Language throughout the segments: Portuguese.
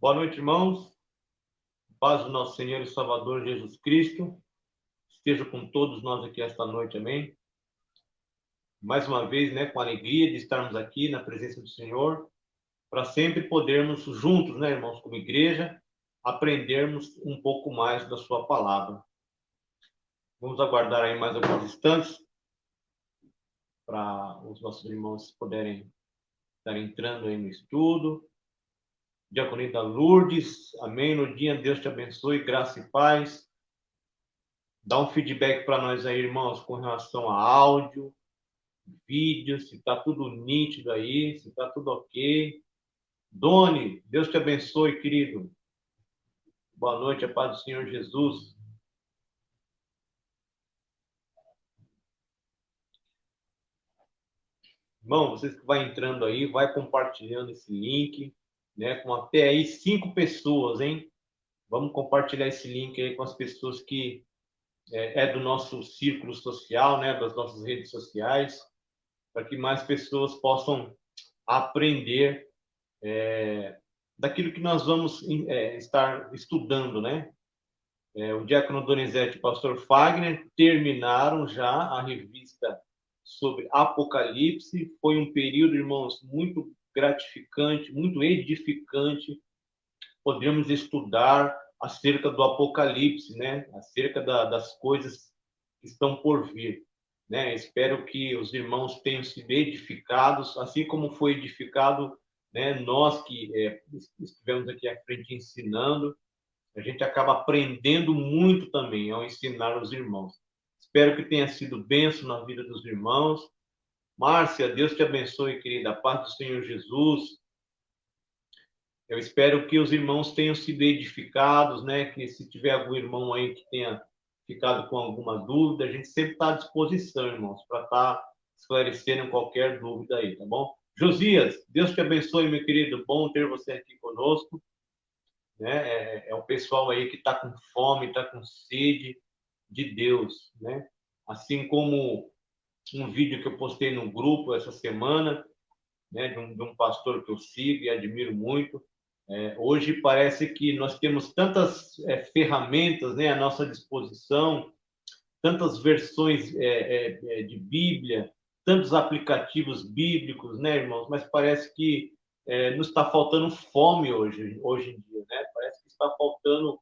Boa noite, irmãos. Paz do nosso Senhor e Salvador Jesus Cristo esteja com todos nós aqui esta noite, amém? Mais uma vez, né, com a alegria de estarmos aqui na presença do Senhor, para sempre podermos juntos, né, irmãos, como igreja, aprendermos um pouco mais da sua palavra. Vamos aguardar aí mais alguns instantes para os nossos irmãos poderem estar entrando aí no estudo. Diaconita Lourdes, amém. Nordinha, Deus te abençoe, graça e paz. Dá um feedback para nós aí, irmãos, com relação a áudio, vídeo, se está tudo nítido aí, se está tudo ok. Doni, Deus te abençoe, querido. Boa noite, a paz do Senhor Jesus. Irmão, vocês que vai entrando aí, vai compartilhando esse link, né, com até aí 5 pessoas, hein? Vamos compartilhar esse link aí com as pessoas que é do nosso círculo social, né, das nossas redes sociais, para que mais pessoas possam aprender daquilo que nós vamos estar estudando, né? O Diácono Donizete e o Pastor Fagner terminaram já a revista sobre Apocalipse. Foi um período, irmãos, muito gratificante, muito edificante. Podemos estudar acerca do Apocalipse, né? Acerca das coisas que estão por vir, né? Espero que os irmãos tenham sido edificados, assim como foi edificado, né? Nós que estivemos aqui à frente ensinando, a gente acaba aprendendo muito também ao ensinar os irmãos. Espero que tenha sido bênção na vida dos irmãos. Márcia, Deus te abençoe, querida. A paz do Senhor Jesus. Eu espero que os irmãos tenham sido edificados, né? Que se tiver algum irmão aí que tenha ficado com alguma dúvida, a gente sempre está à disposição, irmãos, para estar esclarecendo qualquer dúvida aí, tá bom? Josias, Deus te abençoe, meu querido. Bom ter você aqui conosco, né? É o pessoal aí que está com fome, está com sede de Deus, né? Assim como um vídeo que eu postei no grupo essa semana, né? De um pastor que eu sigo e admiro muito. Hoje parece que nós temos tantas ferramentas, né, à nossa disposição, tantas versões de Bíblia, tantos aplicativos bíblicos, né, irmãos? Mas parece que nos está faltando fome hoje em dia, né? Parece que está faltando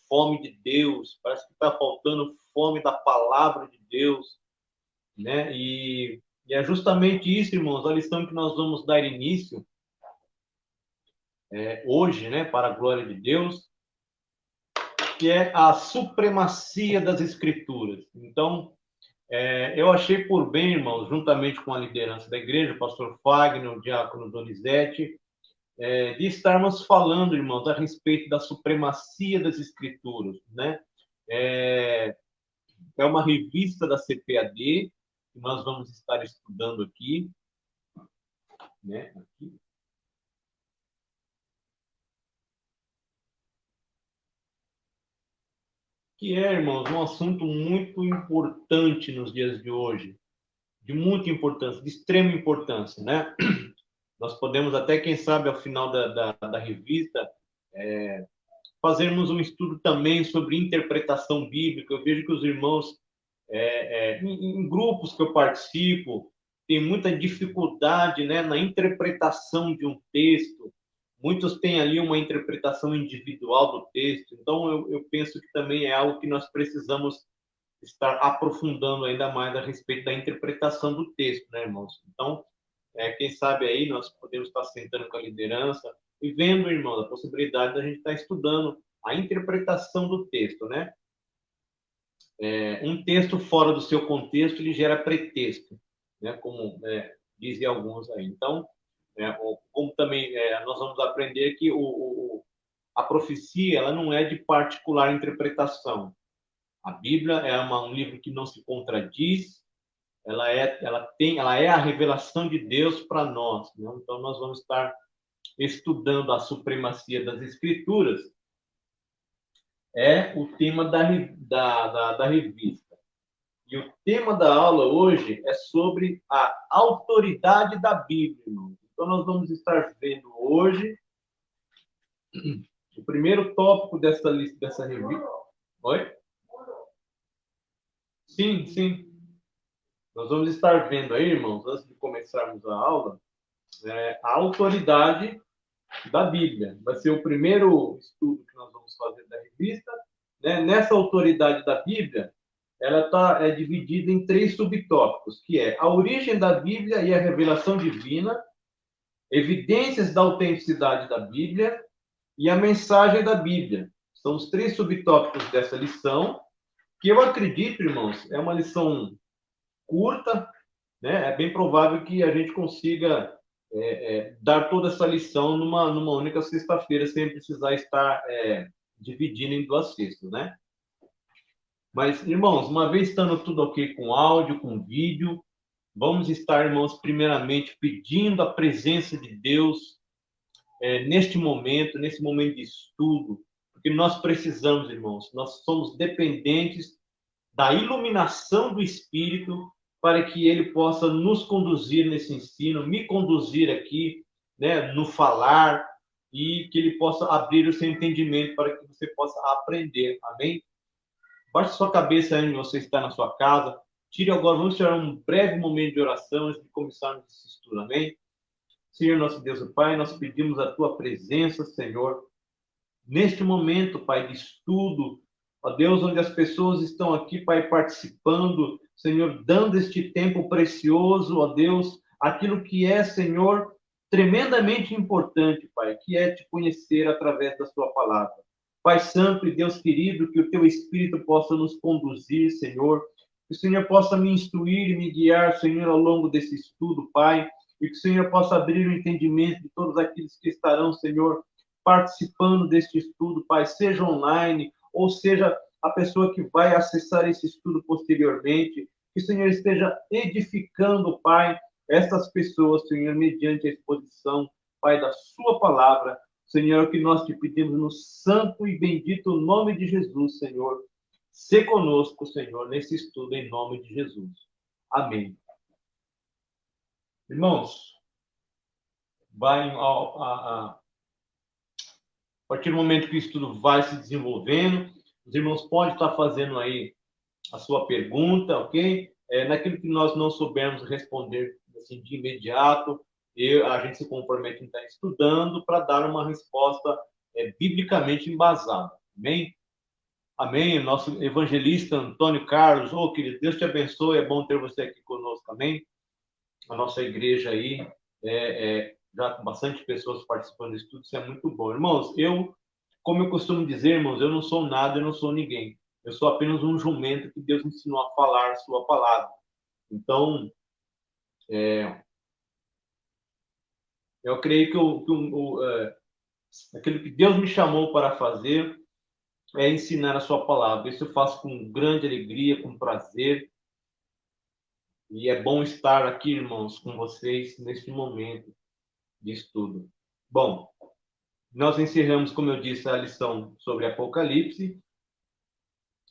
fome de Deus, parece que está faltando fome da palavra de Deus, né? E é justamente isso, irmãos, a lição que nós vamos dar início hoje, né, para a glória de Deus, que é a supremacia das Escrituras. Então, eu achei por bem, irmãos, juntamente com a liderança da igreja, o pastor Fagner, o diácono Donizete, de estarmos falando, irmãos, a respeito da supremacia das Escrituras, né? É uma revista da CPAD, que nós vamos estar estudando aqui, né? Aqui. Que é, irmãos, um assunto muito importante nos dias de hoje, de muita importância, de extrema importância, né? Nós podemos até, quem sabe, ao final da revista, fazermos um estudo também sobre interpretação bíblica. Eu vejo que os irmãos, em grupos que eu participo, têm muita dificuldade, né, na interpretação de um texto. Muitos têm ali uma interpretação individual do texto. Então, eu penso que também é algo que nós precisamos estar aprofundando ainda mais a respeito da interpretação do texto, né, irmãos? Então, quem sabe aí nós podemos estar sentando com a liderança e vendo, irmão, a possibilidade da gente estar estudando a interpretação do texto, né? Um texto fora do seu contexto, ele gera pretexto, né? Como dizem alguns aí. Então, como também nós vamos aprender que a profecia ela não é de particular interpretação. A Bíblia é um livro que não se contradiz, ela é a revelação de Deus para nós, né? Então nós vamos estar estudando a supremacia das Escrituras, é o tema da revista. E o tema da aula hoje é sobre a autoridade da Bíblia, irmãos. Então nós vamos estar vendo hoje O primeiro tópico dessa lista, dessa revista... Oi? Sim, sim. Nós vamos estar vendo aí, irmãos, antes de começarmos a aula, a autoridade da Bíblia. Vai ser o primeiro estudo que nós vamos fazer da revista. Né? Nessa autoridade da Bíblia, ela é dividida em 3 subtópicos, que é a origem da Bíblia e a revelação divina, evidências da autenticidade da Bíblia e a mensagem da Bíblia. São os 3 subtópicos dessa lição, que eu acredito, irmãos, é uma lição curta, né? É bem provável que a gente consiga dar toda essa lição numa única sexta-feira, sem precisar estar dividindo em 2 sextas, né? Mas, irmãos, uma vez estando tudo ok com áudio, com vídeo, vamos estar, irmãos, primeiramente pedindo a presença de Deus neste momento, nesse momento de estudo, porque nós precisamos, irmãos, nós somos dependentes da iluminação do Espírito para que ele possa nos conduzir nesse ensino, me conduzir aqui, né, no falar, e que ele possa abrir o seu entendimento para que você possa aprender. Amém? Baixe sua cabeça aí onde você está na sua casa. Tire agora, vamos tirar um breve momento de oração antes de começarmos esse estudo. Amém? Senhor, nosso Deus e Pai, nós pedimos a tua presença, Senhor, neste momento, Pai, de estudo, ó Deus, onde as pessoas estão aqui, Pai, participando, Senhor, dando este tempo precioso, ó Deus, aquilo que é, Senhor, tremendamente importante, Pai, que é te conhecer através da sua palavra. Pai Santo e Deus querido, que o teu Espírito possa nos conduzir, Senhor, que o Senhor possa me instruir e me guiar, Senhor, ao longo desse estudo, Pai, e que o Senhor possa abrir o entendimento de todos aqueles que estarão, Senhor, participando deste estudo, Pai, seja online, ou seja a pessoa que vai acessar esse estudo posteriormente, que o Senhor esteja edificando, Pai, essas pessoas, Senhor, mediante a exposição, Pai, da sua palavra. Senhor, é o que nós te pedimos no santo e bendito nome de Jesus, Senhor. Se conosco, Senhor, nesse estudo, em nome de Jesus. Amém. Irmãos, a partir do momento que o estudo vai se desenvolvendo, os irmãos podem estar fazendo aí a sua pergunta, ok? Naquilo que nós não soubermos responder assim, de imediato, a gente se compromete em estar estudando para dar uma resposta biblicamente embasada. Amém? Amém? Nosso evangelista Antônio Carlos, querido, Deus te abençoe, é bom ter você aqui conosco, amém? A nossa igreja aí, já com bastante pessoas participando do estudo, isso é muito bom. Irmãos, como eu costumo dizer, irmãos, eu não sou nada, eu não sou ninguém. Eu sou apenas um jumento que Deus ensinou a falar a sua palavra. Então, eu creio que aquilo que Deus me chamou para fazer é ensinar a sua palavra. Isso eu faço com grande alegria, com prazer. E é bom estar aqui, irmãos, com vocês neste momento de estudo. Bom, nós encerramos, como eu disse, a lição sobre Apocalipse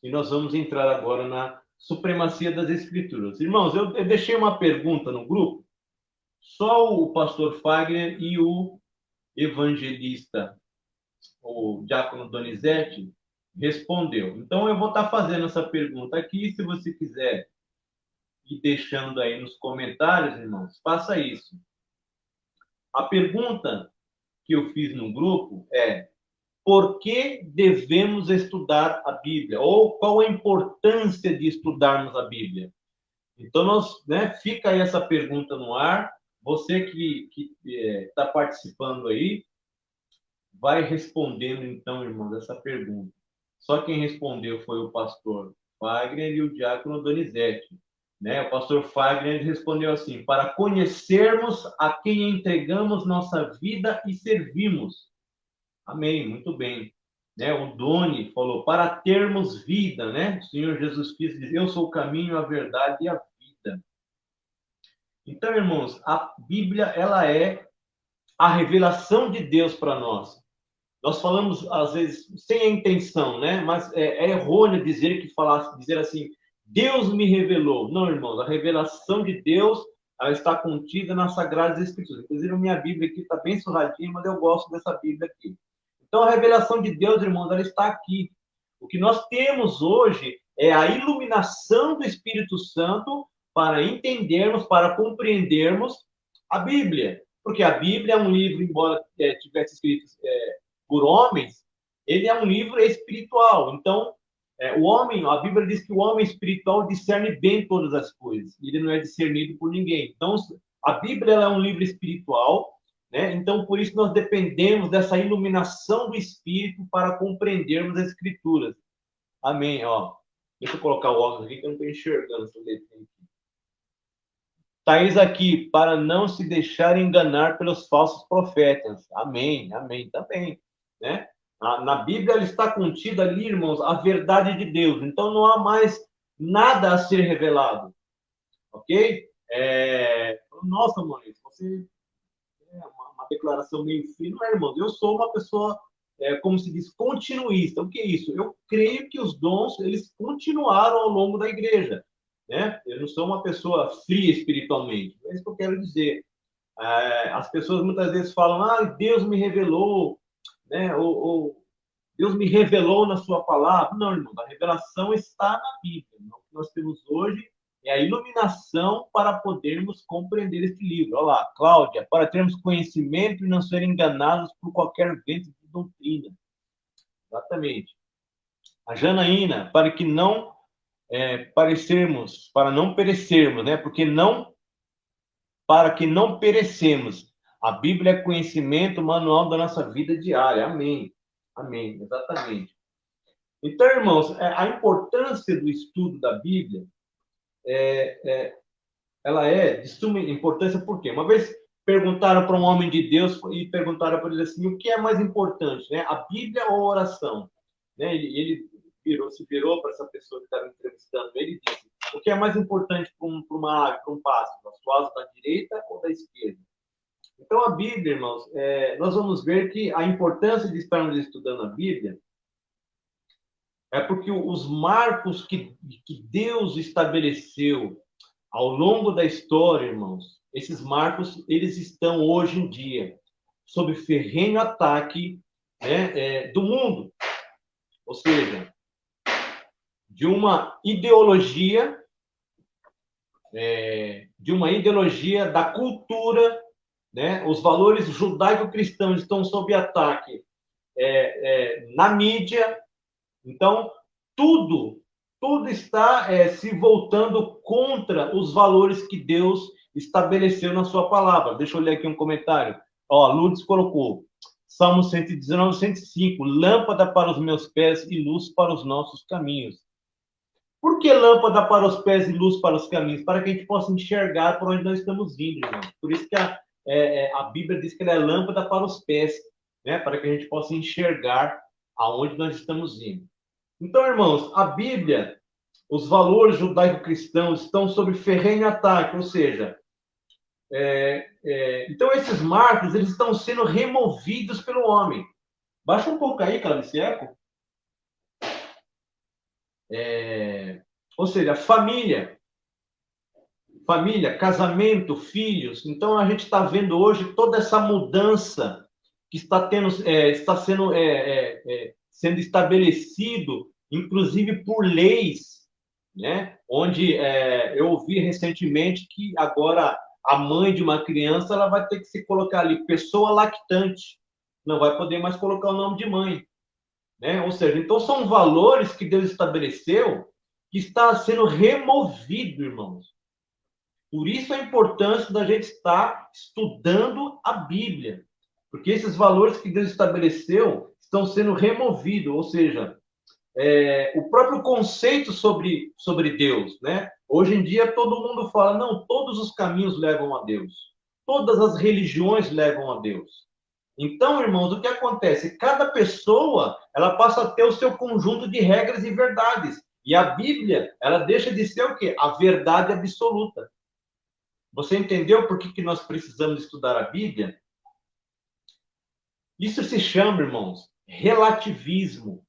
e nós vamos entrar agora na supremacia das Escrituras. Irmãos, eu deixei uma pergunta no grupo, só o pastor Fagner e o evangelista, o diácono Donizete, respondeu. Então, eu vou estar fazendo essa pergunta aqui, se você quiser ir deixando aí nos comentários, irmãos, faça isso. A pergunta que eu fiz no grupo é: por que devemos estudar a Bíblia? Ou qual a importância de estudarmos a Bíblia? Então, fica aí essa pergunta no ar. Você que está participando aí, vai respondendo, então, irmãos, essa pergunta. Só quem respondeu foi o pastor Fagner e o diácono Donizete. Né? O pastor Fagner respondeu assim: para conhecermos a quem entregamos nossa vida e servimos. Amém, muito bem. Né? O Doni falou: para termos vida, né? O Senhor Jesus Cristo diz: eu sou o caminho, a verdade e a vida. Então, irmãos, a Bíblia, ela é a revelação de Deus para nós. Nós falamos, às vezes, sem a intenção, né? Mas é errôneo dizer assim, Deus me revelou. Não, irmãos, a revelação de Deus, ela está contida nas Sagradas Escrituras. Inclusive, a minha Bíblia aqui está bem surradinha, mas eu gosto dessa Bíblia aqui. Então, a revelação de Deus, irmãos, ela está aqui. O que nós temos hoje é a iluminação do Espírito Santo para entendermos, para compreendermos a Bíblia. Porque a Bíblia é um livro, embora tivesse escrito por homens, ele é um livro espiritual. Então, o homem, a Bíblia diz que o homem espiritual discerne bem todas as coisas. Ele não é discernido por ninguém. Então, a Bíblia é um livro espiritual, né? Então, por isso nós dependemos dessa iluminação do Espírito para compreendermos as Escrituras. Amém. Ó, deixa eu colocar o óculos aqui que eu não estou enxergando essa letrinha aqui. Thaís aqui, para não se deixar enganar pelos falsos profetas. Amém, amém, também, né? Na Bíblia ela está contida ali, irmãos, a verdade de Deus. Então não há mais nada a ser revelado, ok? Nossa, mãe, você uma declaração meio fria, não é, irmão? Eu sou uma pessoa, como se diz, continuista. O que é isso? Eu creio que os dons, eles continuaram ao longo da igreja, né? Eu não sou uma pessoa fria espiritualmente. É isso que eu quero dizer. As pessoas muitas vezes falam, Deus me revelou, né? Ou Deus me revelou na sua palavra. Não, irmão, a revelação está na Bíblia. O que nós temos hoje é a iluminação para podermos compreender este livro. Olha lá, Cláudia, para termos conhecimento e não ser enganados por qualquer vento de doutrina. Exatamente. A Janaína, para que não para não perecermos, né? Para que não perecemos. A Bíblia é conhecimento, manual da nossa vida diária. Amém. Amém, exatamente. Então, irmãos, a importância do estudo da Bíblia ela é de suma importância, por quê? Uma vez perguntaram para um homem de Deus e perguntaram para ele assim, o que é mais importante, né? A Bíblia ou a oração? Né? Ele se virou para essa pessoa que estava entrevistando ele e disse, o que é mais importante para uma ave, para um pássaro? As asas da direita ou da esquerda? Então, a Bíblia, irmãos, nós vamos ver que a importância de estarmos estudando a Bíblia é porque os marcos que Deus estabeleceu ao longo da história, irmãos, esses marcos, eles estão hoje em dia sob ferrenho ataque, né, do mundo. Ou seja, de uma ideologia da cultura, né? Os valores judaico-cristãos estão sob ataque na mídia. Então, tudo está se voltando contra os valores que Deus estabeleceu na sua palavra. Deixa eu ler aqui um comentário. Ó, Lourdes colocou, Salmo 119, 105, lâmpada para os meus pés e luz para os nossos caminhos. Por que lâmpada para os pés e luz para os caminhos? Para que a gente possa enxergar por onde nós estamos indo, irmão. Por isso que a Bíblia diz que ela é lâmpada para os pés, né? Para que a gente possa enxergar aonde nós estamos indo. Então, irmãos, a Bíblia, os valores judaico-cristãos estão sob ferrenho ataque, ou seja, então esses marcos eles estão sendo removidos pelo homem. Baixa um pouco aí, cara, esse eco. Ou seja, família, casamento, filhos. Então a gente está vendo hoje toda essa mudança que está sendo estabelecido, inclusive por leis, né? Onde eu ouvi recentemente que agora a mãe de uma criança ela vai ter que se colocar ali pessoa lactante, não vai poder mais colocar o nome de mãe, né? Ou seja, então são valores que Deus estabeleceu que está sendo removido, irmãos. Por isso a importância da gente estar estudando a Bíblia, porque esses valores que Deus estabeleceu estão sendo removidos, ou seja, o próprio conceito sobre Deus, né? Hoje em dia todo mundo fala, não, todos os caminhos levam a Deus, todas as religiões levam a Deus. Então, irmãos, o que acontece? Cada pessoa, ela passa a ter o seu conjunto de regras e verdades. E a Bíblia, ela deixa de ser o quê? A verdade absoluta. Você entendeu por que nós precisamos estudar a Bíblia? Isso se chama, irmãos, relativismo.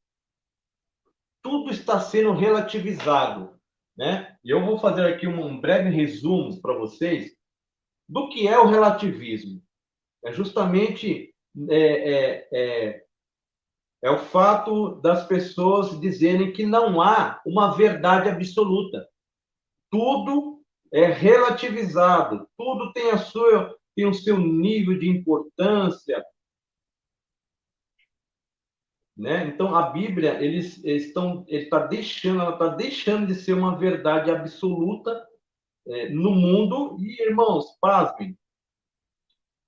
Tudo está sendo relativizado, né? E eu vou fazer aqui um breve resumo para vocês do que é o relativismo. É justamente É o fato das pessoas dizerem que não há uma verdade absoluta. Tudo é relativizado, tudo tem o seu nível de importância, né? Então a Bíblia ela está deixando de ser uma verdade absoluta no mundo e, irmãos, pasmem,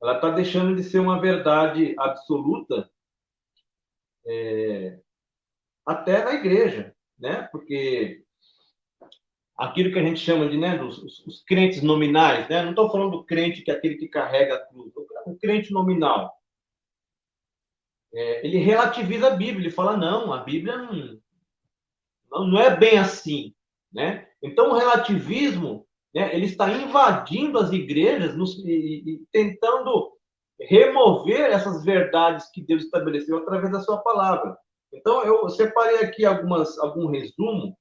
ela está deixando de ser uma verdade absoluta até na igreja, né? Porque aquilo que a gente chama de, né, os crentes nominais, né? Não estou falando do crente que é aquele que carrega a cruz, o crente nominal. Ele relativiza a Bíblia, ele fala, não, a Bíblia não é bem assim, né? Então, o relativismo, né, ele está invadindo as igrejas e tentando remover essas verdades que Deus estabeleceu através da sua palavra. Então, eu separei aqui algum resumo,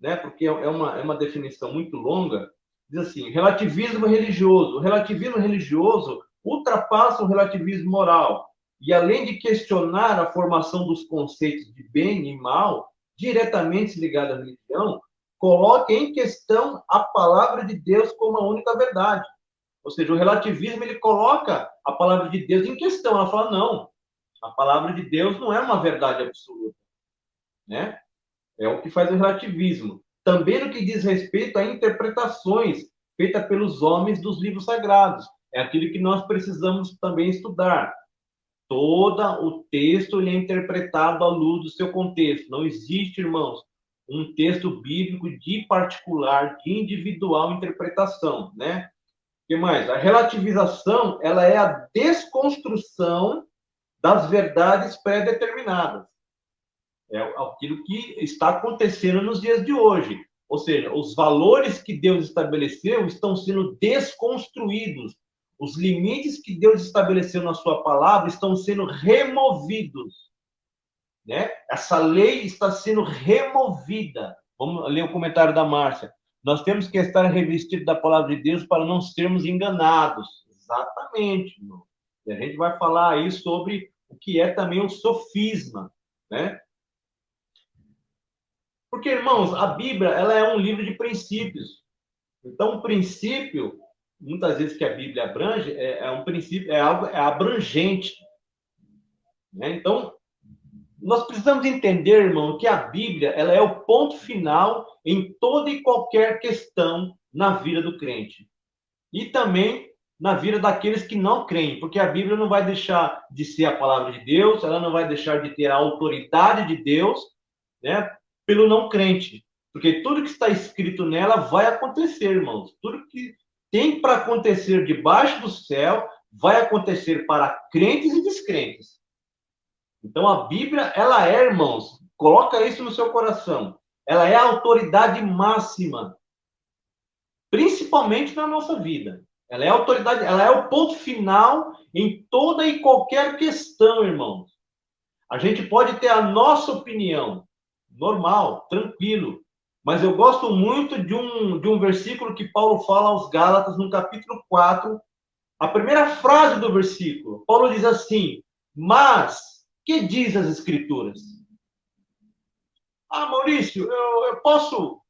né, porque é uma definição muito longa. Diz assim: relativismo religioso. O relativismo religioso ultrapassa o relativismo moral e, além de questionar a formação dos conceitos de bem e mal, diretamente ligado à religião, coloca em questão a palavra de Deus como a única verdade. Ou seja, o relativismo ele coloca a palavra de Deus em questão. Ela fala, não, a palavra de Deus não é uma verdade absoluta, né? É o que faz o relativismo. Também no que diz respeito a interpretações feitas pelos homens dos livros sagrados. É aquilo que nós precisamos também estudar. Todo o texto ele é interpretado à luz do seu contexto. Não existe, irmãos, um texto bíblico de particular, de individual interpretação, né? O que mais? A relativização, ela é a desconstrução das verdades pré-determinadas. É aquilo que está acontecendo nos dias de hoje. Ou seja, os valores que Deus estabeleceu estão sendo desconstruídos. Os limites que Deus estabeleceu na sua palavra estão sendo removidos, né? Essa lei está sendo removida. Vamos ler o comentário da Márcia. Nós temos que estar revestidos da palavra de Deus para não sermos enganados. Exatamente, irmão. E a gente vai falar aí sobre o que é também o sofisma, né? Porque, irmãos, a Bíblia ela é um livro de princípios. Então, o princípio, muitas vezes que a Bíblia abrange, é um princípio, é abrangente, né? Então, nós precisamos entender, irmão, que a Bíblia ela é o ponto final em toda e qualquer questão na vida do crente. E também na vida daqueles que não creem, porque a Bíblia não vai deixar de ser a palavra de Deus, ela não vai deixar de ter a autoridade de Deus, né, pelo não crente. Porque tudo que está escrito nela vai acontecer, irmãos. Tudo que tem para acontecer debaixo do céu vai acontecer para crentes e descrentes. Então a Bíblia, ela é, irmãos, coloca isso no seu coração. Ela é a autoridade máxima, principalmente na nossa vida. Ela é a autoridade, ela é o ponto final em toda e qualquer questão, irmãos. A gente pode ter a nossa opinião, normal, tranquilo, mas eu gosto muito de um versículo que Paulo fala aos Gálatas, no capítulo 4, a primeira frase do versículo. Paulo diz assim: mas, que diz as Escrituras? Ah, Maurício, eu posso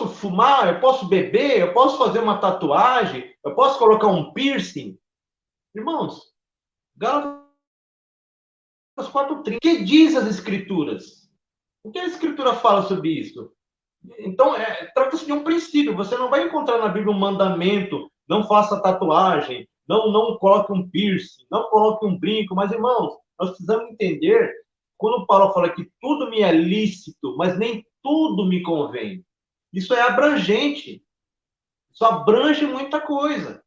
fumar, eu posso beber, eu posso fazer uma tatuagem, eu posso colocar um piercing. Irmãos, Gálatas 4:30. O que diz as Escrituras? O que a Escritura fala sobre isso? Então, trata-se de um princípio. Você não vai encontrar na Bíblia um mandamento, não faça tatuagem, não coloque um piercing, não coloque um brinco. Mas, irmãos, nós precisamos entender, quando Paulo fala que tudo me é lícito, mas nem tudo me convém. Isso é abrangente. Isso abrange muita coisa,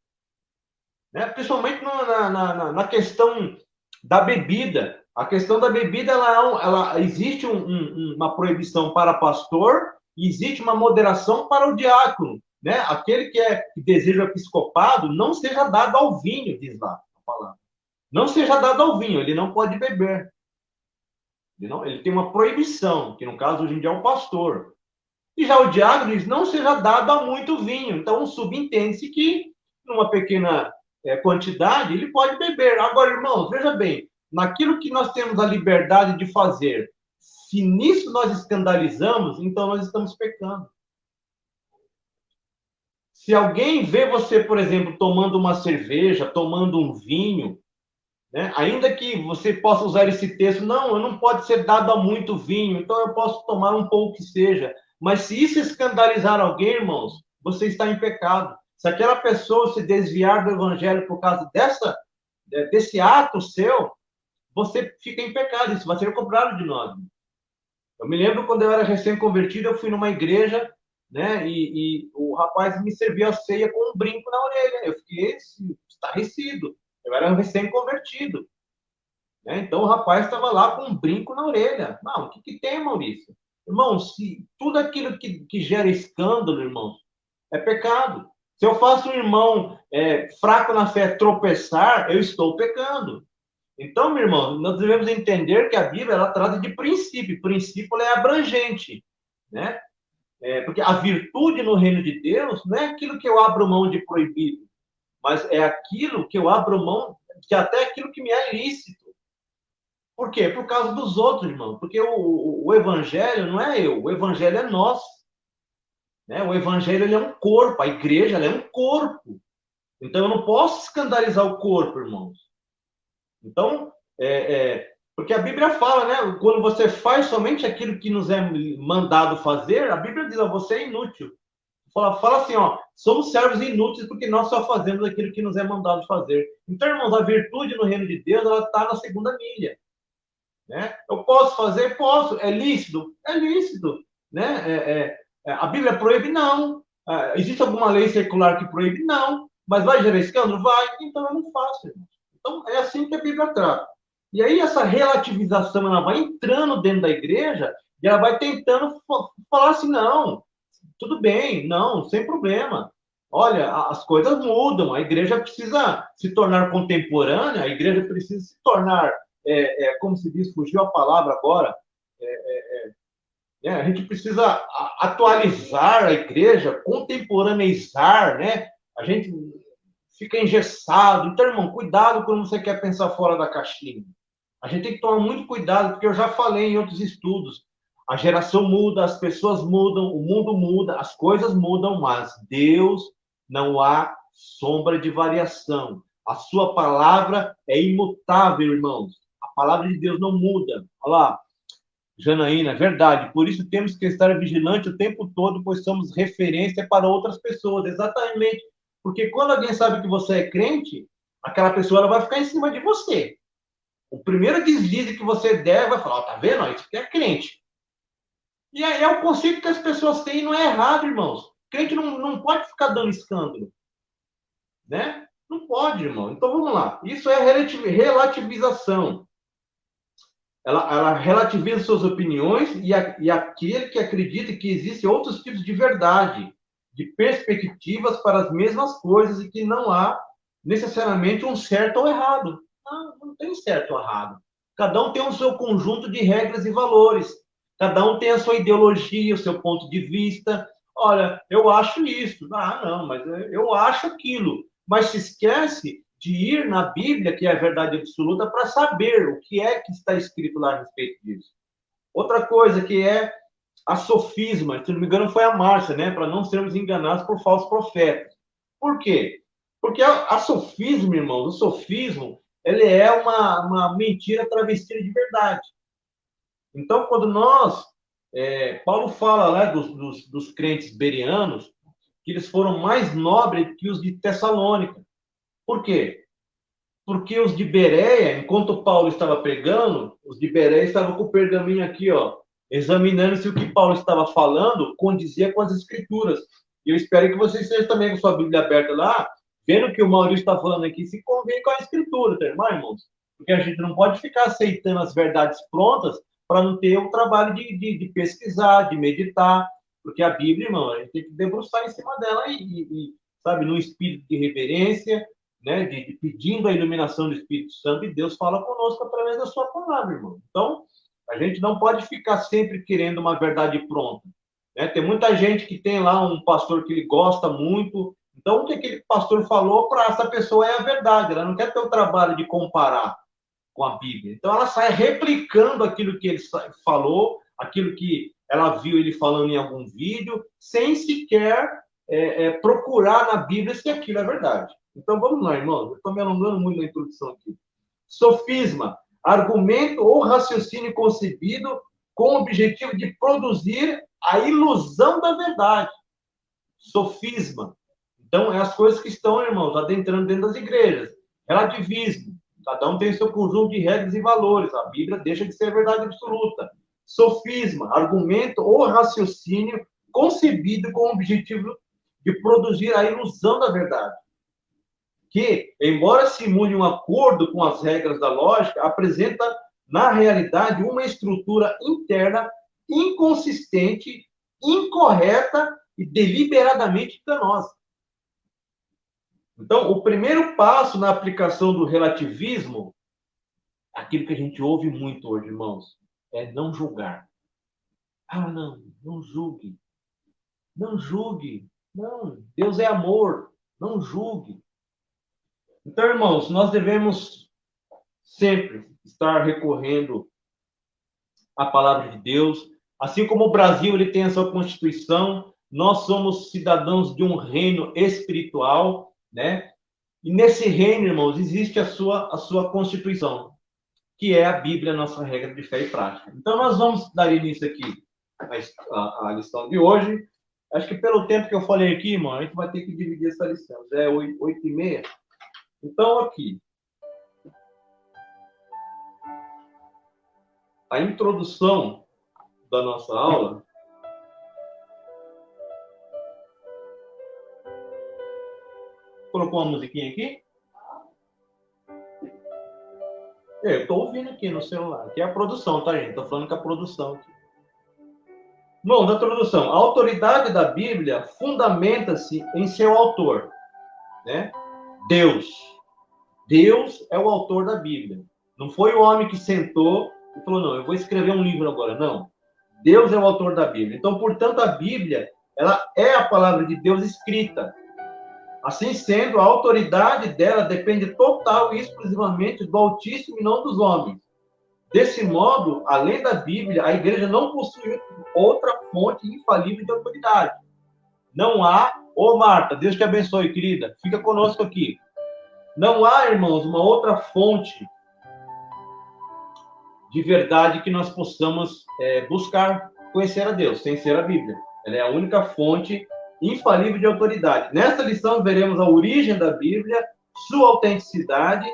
né? Principalmente na questão da bebida. A questão da bebida, ela existe uma proibição para pastor e existe uma moderação para o diácono, né? Aquele que deseja episcopado, não seja dado ao vinho, diz lá a palavra. Não seja dado ao vinho, ele não pode beber. Ele tem uma proibição, que no caso hoje em dia é o pastor. E já o diácono diz, não seja dado a muito vinho. Então, subentende-se que, numa pequena quantidade, ele pode beber. Agora, irmãos, veja bem, naquilo que nós temos a liberdade de fazer, se nisso nós escandalizamos, então nós estamos pecando. Se alguém vê você, por exemplo, tomando uma cerveja, tomando um vinho, né? Ainda que você possa usar esse texto, não, eu não pode ser dado a muito vinho, então eu posso tomar um pouco que seja. Mas se isso escandalizar alguém, irmãos, você está em pecado. Se aquela pessoa se desviar do evangelho por causa desse ato seu, você fica em pecado, isso vai ser cobrado de nós. Eu me lembro quando eu era recém-convertido, eu fui numa igreja, né, e o rapaz me serviu a ceia com um brinco na orelha. Eu fiquei estarrecido. Eu era recém-convertido. Né? Então o rapaz estava lá com um brinco na orelha. Não, o que, que tem, Maurício? Irmão, se tudo aquilo que gera escândalo, irmão, é pecado. Se eu faço um irmão fraco na fé tropeçar, eu estou pecando. Então, meu irmão, nós devemos entender que a Bíblia ela trata de princípio. Princípio é abrangente, né? Porque a virtude no reino de Deus não é aquilo que eu abro mão de proibido, mas é aquilo que eu abro mão, que até aquilo que me é lícito. Por quê? Por causa dos outros, irmão. Porque o evangelho não é eu, o evangelho é nós. Né? O evangelho ele é um corpo, a igreja ela é um corpo. Então eu não posso escandalizar o corpo, irmãos. Então, porque a Bíblia fala, né? Quando você faz somente aquilo que nos é mandado fazer, a Bíblia diz, ó, você é inútil. Fala assim, ó, somos servos inúteis porque nós só fazemos aquilo que nos é mandado fazer. Então, irmãos, a virtude no reino de Deus, ela está na segunda milha. Né? Eu posso fazer? Posso. É lícito? É lícito. Né? A Bíblia proíbe? Não. Existe alguma lei secular que proíbe? Não. Mas vai gerar escândalo? Vai. Então eu não faço. Irmão. Então é assim que a Bíblia trata. E aí essa relativização ela vai entrando dentro da igreja e ela vai tentando falar assim, não, tudo bem, não, sem problema. Olha, as coisas mudam, a igreja precisa se tornar contemporânea, a igreja precisa se tornar, como se diz, fugiu a palavra agora, a gente precisa atualizar a igreja, contemporaneizar, né? A gente fica engessado. Então, irmão, cuidado quando você quer pensar fora da caixinha. A gente tem que tomar muito cuidado, porque eu já falei em outros estudos. A geração muda, as pessoas mudam, o mundo muda, as coisas mudam, mas Deus não há sombra de variação. A sua palavra é imutável, irmãos. A palavra de Deus não muda. Olha lá, Janaína, é verdade. Por isso temos que estar vigilante o tempo todo, pois somos referência para outras pessoas. Exatamente. Porque quando alguém sabe que você é crente, aquela pessoa ela vai ficar em cima de você. O primeiro deslize que você der, vai falar, tá vendo? Isso aqui é crente. E aí é o conceito que as pessoas têm, não é errado, irmãos. Crente não pode ficar dando escândalo. Né? Não pode, irmão. Então vamos lá. Isso é relativização. Ela relativiza suas opiniões e aquele que acredita que existem outros tipos de verdade, de perspectivas para as mesmas coisas e que não há necessariamente um certo ou errado. Não tem certo ou errado. Cada um tem o seu conjunto de regras e valores. Cada um tem a sua ideologia, o seu ponto de vista. Olha, eu acho isso. Não, mas eu acho aquilo. Mas se esquece de ir na Bíblia, que é a verdade absoluta, para saber o que é que está escrito lá a respeito disso. Outra coisa que é a sofisma, se não me engano foi a Márcia, né? Para não sermos enganados por falsos profetas. Por quê? Porque a sofisma, irmãos, o sofismo, ele é uma mentira travestida de verdade. Então, quando Paulo fala né, dos crentes berianos, que eles foram mais nobres que os de Tessalônica. Por quê? Porque os de Bereia, enquanto Paulo estava pregando, os de Bereia estavam com o pergaminho aqui, ó, examinando se o que Paulo estava falando condizia com as escrituras. E eu espero que vocês estejam também com sua Bíblia aberta lá, vendo o que o Maurício está falando aqui, se convém com a escritura, tá, irmãos? Porque a gente não pode ficar aceitando as verdades prontas para não ter o trabalho de pesquisar, de meditar, porque a Bíblia, irmão, a gente tem que debruçar em cima dela sabe, num espírito de reverência, né, pedindo a iluminação do Espírito Santo, e Deus fala conosco através da sua palavra, irmão. Então, a gente não pode ficar sempre querendo uma verdade pronta. Né? Tem muita gente que tem lá um pastor que ele gosta muito, então o que aquele pastor falou para essa pessoa é a verdade, ela não quer ter o trabalho de comparar. com a Bíblia. Então, ela sai replicando aquilo que ele falou, aquilo que ela viu ele falando em algum vídeo, sem sequer procurar na Bíblia se aquilo é verdade. Então, vamos lá, irmãos. Eu estou me alongando muito na introdução aqui. Sofisma, argumento ou raciocínio concebido com o objetivo de produzir a ilusão da verdade. Sofisma. Então, é as coisas que estão, irmãos, adentrando dentro das igrejas. Relativismo. Cada um tem seu conjunto de regras e valores. A Bíblia deixa de ser verdade absoluta. Sofisma, argumento ou raciocínio concebido com o objetivo de produzir a ilusão da verdade. Que, embora simule um acordo com as regras da lógica, apresenta, na realidade, uma estrutura interna inconsistente, incorreta e deliberadamente enganosa. Então, o primeiro passo na aplicação do relativismo, aquilo que a gente ouve muito hoje, irmãos, é não julgar. Ah, não julgue. Não julgue. Não, Deus é amor. Não julgue. Então, irmãos, nós devemos sempre estar recorrendo à palavra de Deus. Assim como o Brasil ele tem a sua Constituição, nós somos cidadãos de um reino espiritual, né? E nesse reino, irmãos, existe a sua Constituição, que é a Bíblia, a nossa regra de fé e prática. Então, nós vamos dar início aqui à lição de hoje. Acho que pelo tempo que eu falei aqui, irmão, a gente vai ter que dividir essa lição. Já é 8h30. Então, aqui, a introdução da nossa aula colocou uma musiquinha aqui? Eu estou ouvindo aqui no celular. Aqui é a produção, tá, gente? Estou falando com a produção aqui. Bom, da introdução. A autoridade da Bíblia fundamenta-se em seu autor, né? Deus. Deus é o autor da Bíblia. Não foi o homem que sentou e falou, não, eu vou escrever um livro agora. Não. Deus é o autor da Bíblia. Então, portanto, a Bíblia, ela é a palavra de Deus escrita. Assim sendo, a autoridade dela depende total e exclusivamente do Altíssimo e não dos homens. Desse modo, além da Bíblia, a igreja não possui outra fonte infalível de autoridade. Não há... Ô, Marta, Deus te abençoe, querida. Fica conosco aqui. Não há, irmãos, uma outra fonte de verdade que nós possamos buscar conhecer a Deus, sem ser a Bíblia. Ela é a única fonte infalível de autoridade. Nesta lição, veremos a origem da Bíblia, sua autenticidade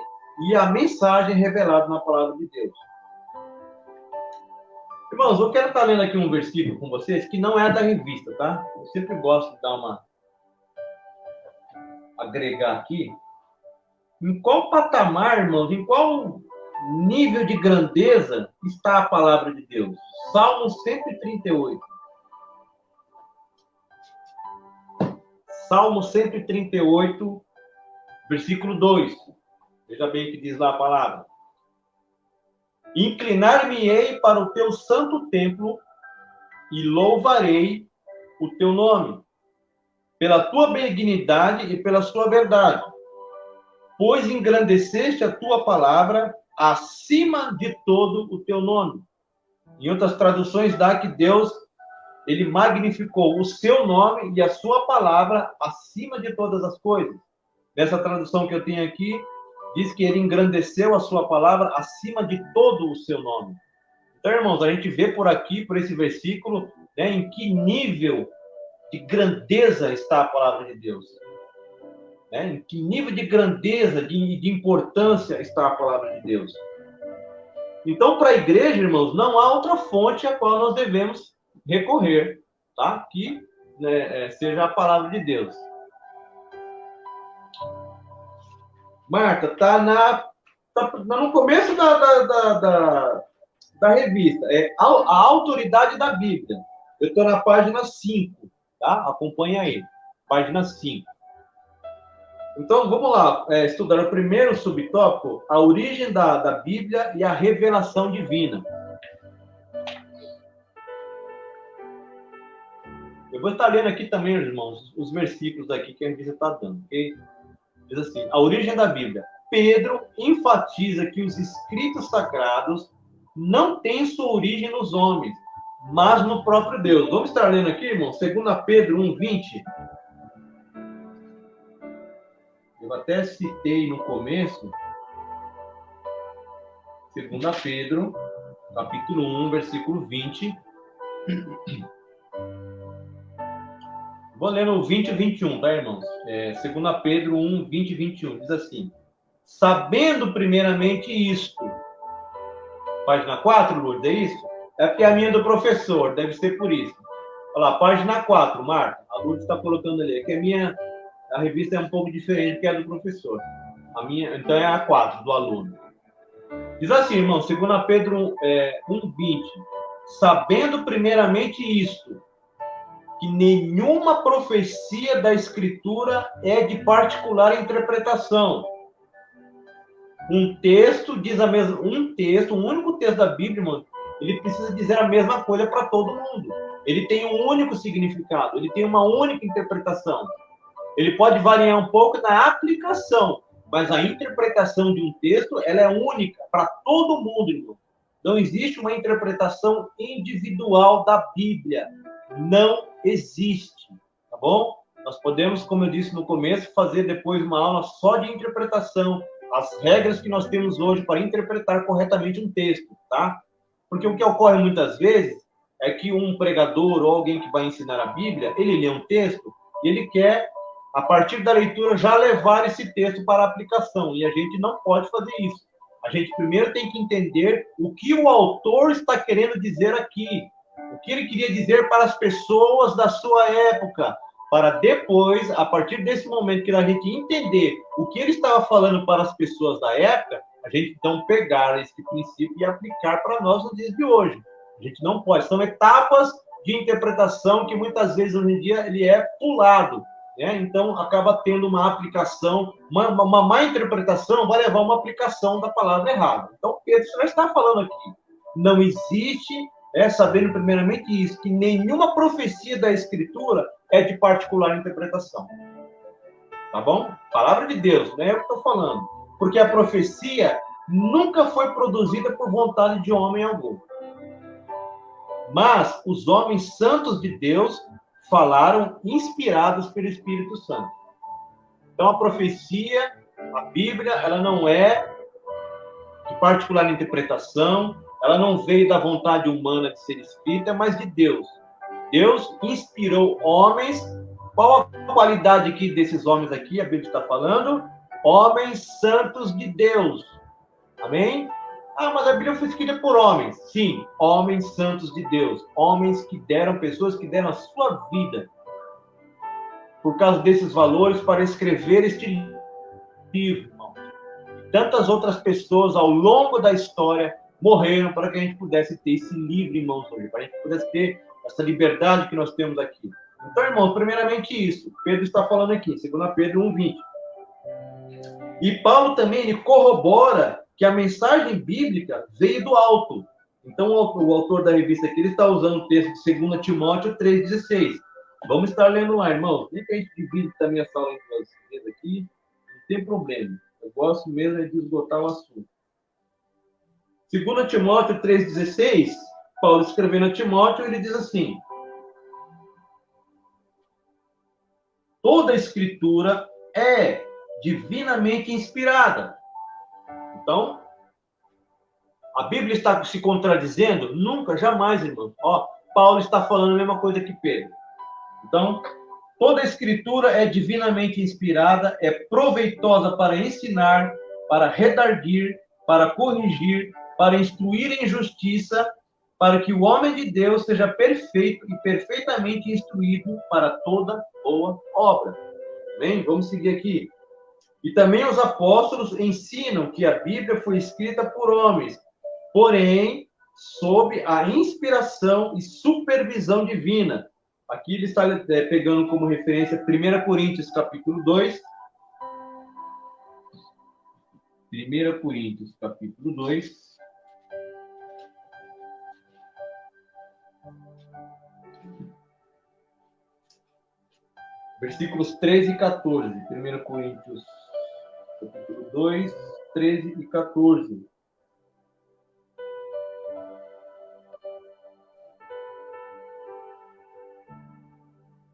e a mensagem revelada na palavra de Deus. Irmãos, eu quero estar lendo aqui um versículo com vocês que não é da revista, tá? Eu sempre gosto de dar agregar aqui. Em qual patamar, irmãos, em qual nível de grandeza está a palavra de Deus? Salmo 138. Salmo 138, versículo 2. Veja bem o que diz lá a palavra. Inclinar-me-ei para o teu santo templo e louvarei o teu nome, pela tua benignidade e pela sua verdade, pois engrandeceste a tua palavra acima de todo o teu nome. Em outras traduções dá que Deus, ele magnificou o seu nome e a sua palavra acima de todas as coisas. Nessa tradução que eu tenho aqui, diz que ele engrandeceu a sua palavra acima de todo o seu nome. Então, irmãos, a gente vê por aqui, por esse versículo, né, em que nível de grandeza está a palavra de Deus. Né? Em que nível de grandeza, de importância está a palavra de Deus. Então, para a igreja, irmãos, não há outra fonte a qual nós devemos recorrer, tá? Que seja a palavra de Deus. Marta, tá no começo da revista. A autoridade da Bíblia. Eu estou na página 5, tá? Acompanha aí. Página 5. Então, vamos lá. Estudar o primeiro subtópico, a origem da Bíblia e a revelação divina. Eu vou estar lendo aqui também, irmãos, os versículos aqui que a gente está dando, ok? Diz assim, a origem da Bíblia. Pedro enfatiza que os escritos sagrados não têm sua origem nos homens, mas no próprio Deus. Vamos estar lendo aqui, irmão? 2 Pedro 1:20. Eu até citei no começo. 2 Pedro, capítulo 1, versículo 20. Vou ler no 20 e 21, tá, irmãos? 2 Pedro 1, 20 e 21. Diz assim: sabendo primeiramente isto. Página 4, Lourdes, é isso? É porque é a minha do professor, deve ser por isso. Olha lá, página 4, Marta. A Lourdes está colocando ali. É que a revista é um pouco diferente que a do professor. A minha, então é a 4, do aluno. Diz assim, irmão, 2 Pedro 1:20. Sabendo primeiramente isto, que nenhuma profecia da Escritura é de particular interpretação. Um texto diz a mesma, um único texto da Bíblia, irmão, ele precisa dizer a mesma coisa para todo mundo. Ele tem um único significado, ele tem uma única interpretação. Ele pode variar um pouco na aplicação, mas a interpretação de um texto, ela é única para todo mundo, irmão. Não existe uma interpretação individual da Bíblia. Não existe, tá bom? Nós podemos, como eu disse no começo, fazer depois uma aula só de interpretação, as regras que nós temos hoje para interpretar corretamente um texto, tá? Porque o que ocorre muitas vezes é que um pregador ou alguém que vai ensinar a Bíblia, ele lê um texto e ele quer, a partir da leitura, já levar esse texto para a aplicação. E a gente não pode fazer isso. A gente primeiro tem que entender o que o autor está querendo dizer aqui. O que ele queria dizer para as pessoas da sua época. Para depois, a partir desse momento que a gente entender o que ele estava falando para as pessoas da época, a gente então pegar esse princípio e aplicar para nós nos dias de hoje. A gente não pode. São etapas de interpretação que muitas vezes hoje em dia ele é pulado. Né? Então, acaba tendo uma aplicação, uma má interpretação vai levar a uma aplicação da palavra errada. Então, Pedro já está falando aqui. Não existe, sabendo primeiramente isso, que nenhuma profecia da Escritura é de particular interpretação. Tá bom? Palavra de Deus, não é eu que estou falando. Porque a profecia nunca foi produzida por vontade de homem algum. Mas os homens santos de Deus falaram inspirados pelo Espírito Santo. Então a profecia, a Bíblia, ela não é de particular interpretação, ela não veio da vontade humana de ser escrita, mas de Deus. Deus inspirou homens. Qual a qualidade aqui desses homens aqui? A Bíblia está falando homens santos de Deus. Amém? Ah, mas a Bíblia foi escrita por homens. Sim, homens santos de Deus. Homens que deram, pessoas que deram a sua vida por causa desses valores para escrever este livro, irmão. E tantas outras pessoas ao longo da história morreram para que a gente pudesse ter esse livro em mãos hoje, para a gente pudesse ter essa liberdade que nós temos aqui. Então, irmão, primeiramente isso. Pedro está falando aqui, 2 Pedro 1:20. E Paulo também ele corrobora que a mensagem bíblica veio do alto. Então, o autor da revista aqui ele está usando o texto de 2 Timóteo 3,16. Vamos estar lendo lá, irmão. Nem que a gente divide também essa aula entre vocês aqui, não tem problema. Eu gosto mesmo de esgotar o assunto. 2 Timóteo 3,16, Paulo escrevendo a Timóteo, ele diz assim: toda a escritura é divinamente inspirada. Então, a Bíblia está se contradizendo? Nunca, jamais, irmão. Paulo está falando a mesma coisa que Pedro. Então, toda a escritura é divinamente inspirada, é proveitosa para ensinar, para redarguir, para corrigir, para instruir em justiça, para que o homem de Deus seja perfeito e perfeitamente instruído para toda boa obra. Bem, vamos seguir aqui. E também os apóstolos ensinam que a Bíblia foi escrita por homens, porém, sob a inspiração e supervisão divina. Aqui ele está pegando como referência 1 Coríntios, capítulo 2. 1 Coríntios, capítulo 2. Versículos 13 e 14. 1 Coríntios, capítulo 2. 13 e 14.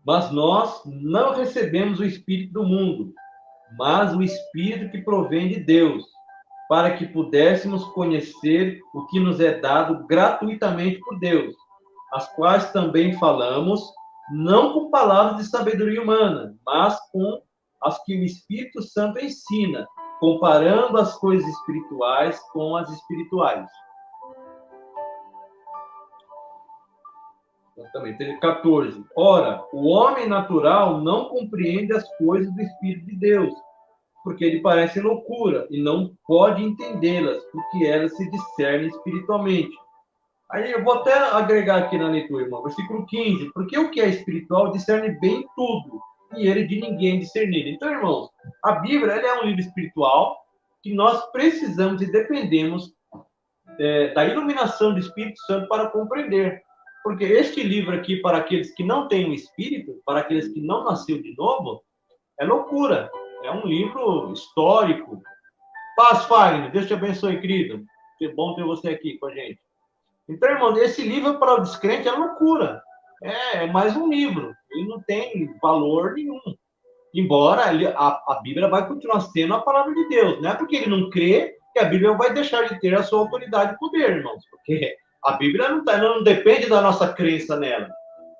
Mas nós não recebemos o Espírito do mundo, mas o Espírito que provém de Deus, para que pudéssemos conhecer o que nos é dado gratuitamente por Deus, as quais também falamos, não com palavras de sabedoria humana, mas com as que o Espírito Santo ensina, comparando as coisas espirituais com as espirituais. Também, 14. Ora, o homem natural não compreende as coisas do Espírito de Deus, porque lhe parecem loucura, e não pode entendê-las, porque elas se discernem espiritualmente. Aí eu vou até agregar aqui na leitura, irmão, versículo 15. Porque o que é espiritual discerne bem tudo, e ele de ninguém discernir. Então, irmãos, a Bíblia ela é um livro espiritual que nós precisamos e dependemos da iluminação do Espírito Santo para compreender. Porque este livro aqui, para aqueles que não têm o Espírito, para aqueles que não nasceu de novo, é loucura. É um livro histórico. Paz, Fagner. Deus te abençoe, querido. Que bom ter você aqui com a gente. Então, irmão, esse livro para o descrente é loucura. É mais um livro. Ele não tem valor nenhum. Embora a Bíblia vai continuar sendo a palavra de Deus. Não é porque ele não crê que a Bíblia vai deixar de ter a sua autoridade e poder, irmãos. Porque a Bíblia não depende da nossa crença nela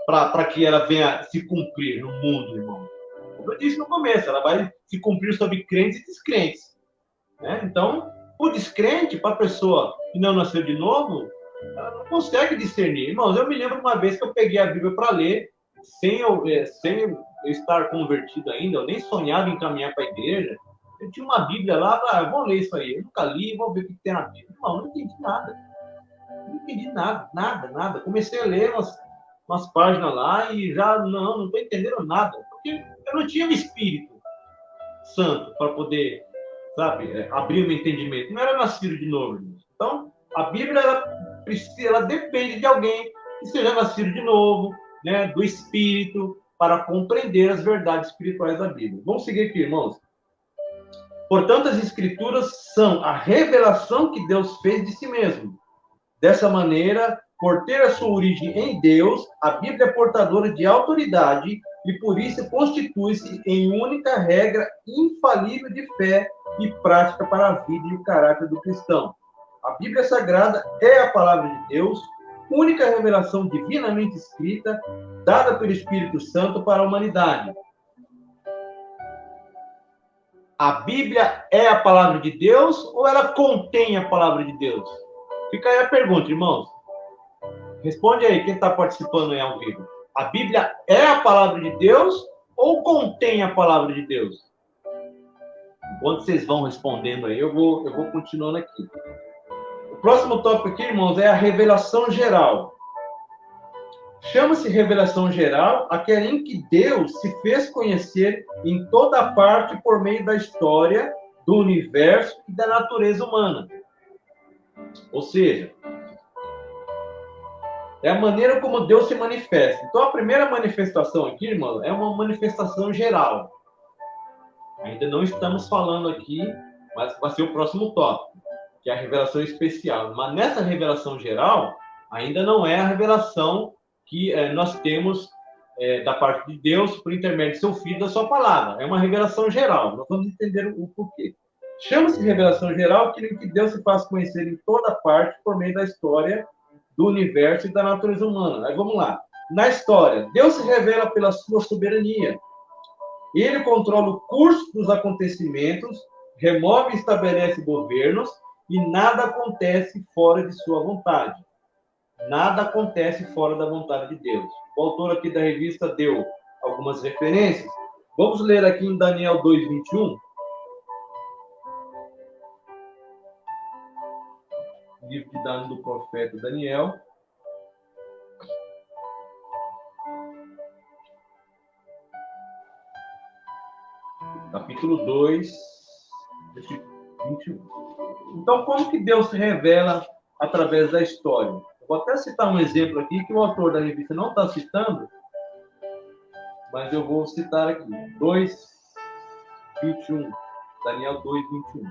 para que ela venha se cumprir no mundo, irmão. Como eu disse no começo, ela vai se cumprir sobre crentes e descrentes. Né? Então, o descrente, para a pessoa que não nasceu de novo, ela não consegue discernir. Irmãos, eu me lembro uma vez que eu peguei a Bíblia para ler, sem eu estar convertido ainda, eu nem sonhava em caminhar para a igreja. Eu tinha uma Bíblia lá, eu vou ler isso aí. Eu nunca li, vou ver o que tem na Bíblia. Não entendi nada. Não entendi nada. Comecei a ler umas páginas lá e já não estou entendendo nada. Porque eu não tinha o Espírito Santo para poder, sabe, abrir o meu entendimento. Não era nascido de novo, irmãos. Então, a Bíblia, ela depende de alguém que seja nascido de novo, né, do Espírito, para compreender as verdades espirituais da Bíblia. Vamos seguir aqui, irmãos. Portanto, as Escrituras são a revelação que Deus fez de si mesmo. Dessa maneira, por ter a sua origem em Deus, a Bíblia é portadora de autoridade e, por isso, constitui-se em única regra infalível de fé e prática para a vida e o caráter do cristão. A Bíblia Sagrada é a palavra de Deus, única revelação divinamente escrita, dada pelo Espírito Santo para a humanidade. A Bíblia é a palavra de Deus ou ela contém a palavra de Deus? Fica aí a pergunta, irmãos. Responde aí, quem está participando aí ao vivo. A Bíblia é a palavra de Deus ou contém a palavra de Deus? Enquanto vocês vão respondendo aí, eu vou continuando aqui. O próximo tópico aqui, irmãos, é a revelação geral. Chama-se revelação geral aquela em que Deus se fez conhecer em toda parte por meio da história, do universo e da natureza humana. Ou seja, é a maneira como Deus se manifesta. Então, a primeira manifestação aqui, irmão, é uma manifestação geral. Ainda não estamos falando aqui, mas vai ser o próximo tópico, que é a revelação especial. Mas nessa revelação geral, ainda não é a revelação que nós temos da parte de Deus por intermédio de seu Filho, da sua palavra. É uma revelação geral. Nós vamos entender o porquê. Chama-se revelação geral aquilo em que Deus se faz conhecer em toda parte por meio da história, do universo e da natureza humana. Aí vamos lá. Na história, Deus se revela pela sua soberania. Ele controla o curso dos acontecimentos, remove e estabelece governos, e nada acontece fora de sua vontade. Nada acontece fora da vontade de Deus. O autor aqui da revista deu algumas referências. Vamos ler aqui em Daniel 2:21. Livro de Daniel, do profeta Daniel. Capítulo 2, versículo 21. Então, como que Deus se revela através da história? Eu vou até citar um exemplo aqui que o autor da revista não está citando, mas eu vou citar aqui. 2:21. Daniel 2:21.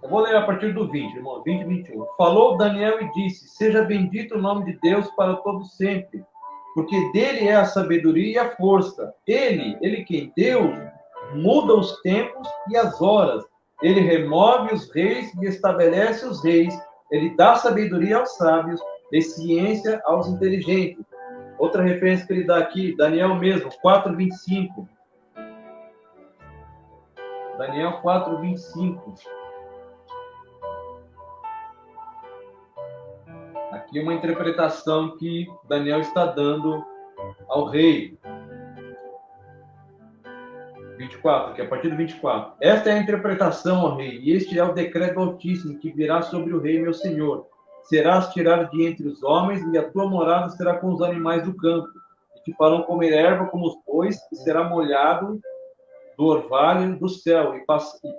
Eu vou ler a partir do 20, irmão, 20 e 21. Falou Daniel e disse: Seja bendito o nome de Deus para todo sempre, porque dele é a sabedoria e a força. Ele quem? Deus, muda os tempos e as horas. Ele remove os reis e estabelece os reis. Ele dá sabedoria aos sábios e ciência aos inteligentes. Outra referência que ele dá aqui, Daniel mesmo, 4:25. Daniel 4:25. Aqui uma interpretação que Daniel está dando ao rei. 24, que é a partir do 24. Esta é a interpretação, ó rei, e este é o decreto Altíssimo que virá sobre o rei, meu senhor. Serás tirado de entre os homens, e a tua morada será com os animais do campo. E te farão comer erva como os bois, e será molhado do orvalho do céu, e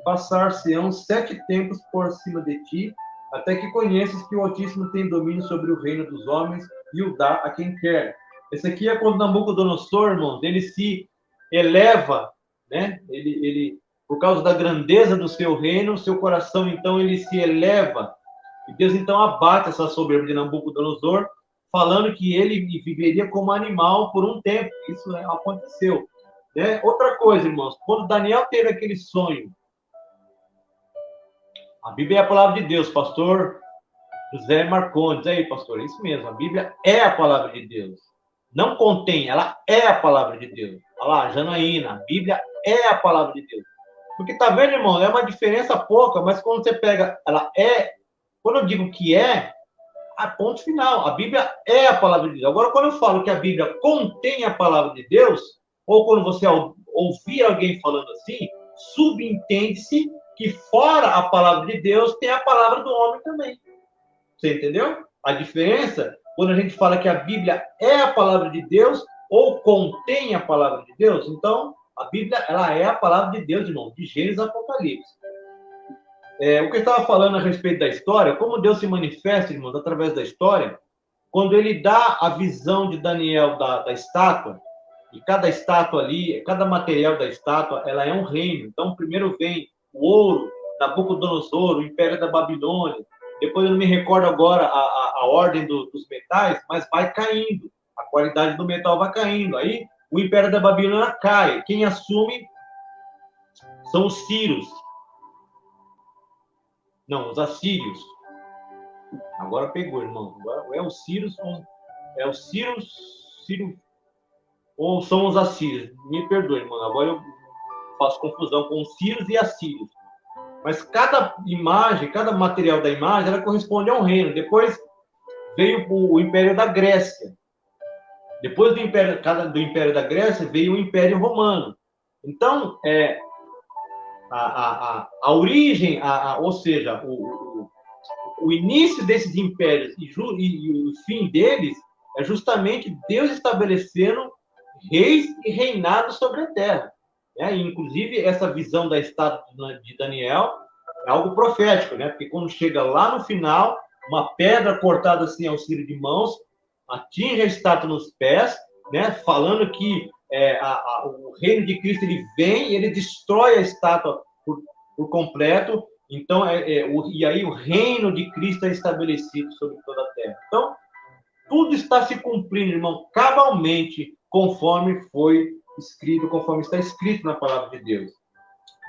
passar-se-ão 7 tempos por cima de ti, até que conheças que o Altíssimo tem domínio sobre o reino dos homens e o dá a quem quer. Esse aqui é quando Nabucodonosor, irmãos, ele se eleva, né? Ele, por causa da grandeza do seu reino, seu coração, então, ele se eleva. E Deus, então, abate essa soberba de Nabucodonosor, falando que ele viveria como animal por um tempo. Isso aconteceu. Né? Outra coisa, irmãos, quando Daniel teve aquele sonho, a Bíblia é a palavra de Deus, pastor José Marcondes. Aí, pastor, é isso mesmo, a Bíblia é a palavra de Deus. Não contém, ela é a palavra de Deus. Olha lá, Janaína, a Bíblia é a palavra de Deus. Porque tá vendo, irmão, é uma diferença pouca, mas quando você pega, ela é, quando eu digo que é, a ponto final, a Bíblia é a palavra de Deus. Agora, quando eu falo que a Bíblia contém a palavra de Deus, ou quando você ouvir alguém falando assim, subentende-se que fora a palavra de Deus tem a palavra do homem também. Você entendeu? A diferença, quando a gente fala que a Bíblia é a palavra de Deus ou contém a palavra de Deus, então a Bíblia ela é a palavra de Deus, irmão, de Gênesis a Apocalipse. O que eu estava falando a respeito da história, como Deus se manifesta, irmãos, através da história, quando ele dá a visão de Daniel da estátua, e cada estátua ali, cada material da estátua, ela é um reino. Então, primeiro vem o ouro, Nabucodonosor, o Império da Babilônia. Depois eu não me recordo agora a ordem dos metais, mas vai caindo. A qualidade do metal vai caindo. Aí o Império da Babilônia cai. Quem assume são os sírios. Não, os assírios. Agora pegou, irmão. Agora é os sírios, é os sírios, ou são os assírios? Me perdoe, irmão. Agora eu faço confusão com os sírios e assírios. Mas cada imagem, cada material da imagem, ela corresponde a um reino. Depois veio o Império da Grécia. Depois do Império da Grécia veio o Império Romano. Então, a origem, ou seja, o início desses impérios e o fim deles é justamente Deus estabelecendo reis e reinados sobre a terra. Inclusive, essa visão da estátua de Daniel é algo profético, né? Porque quando chega lá no final, uma pedra cortada assim ao auxílio de mãos atinge a estátua nos pés, né? Falando que o reino de Cristo ele vem e ele destrói a estátua por completo. Então, e aí o reino de Cristo é estabelecido sobre toda a terra. Então, tudo está se cumprindo, irmão, cabalmente, conforme foi escrito, conforme está escrito na palavra de Deus.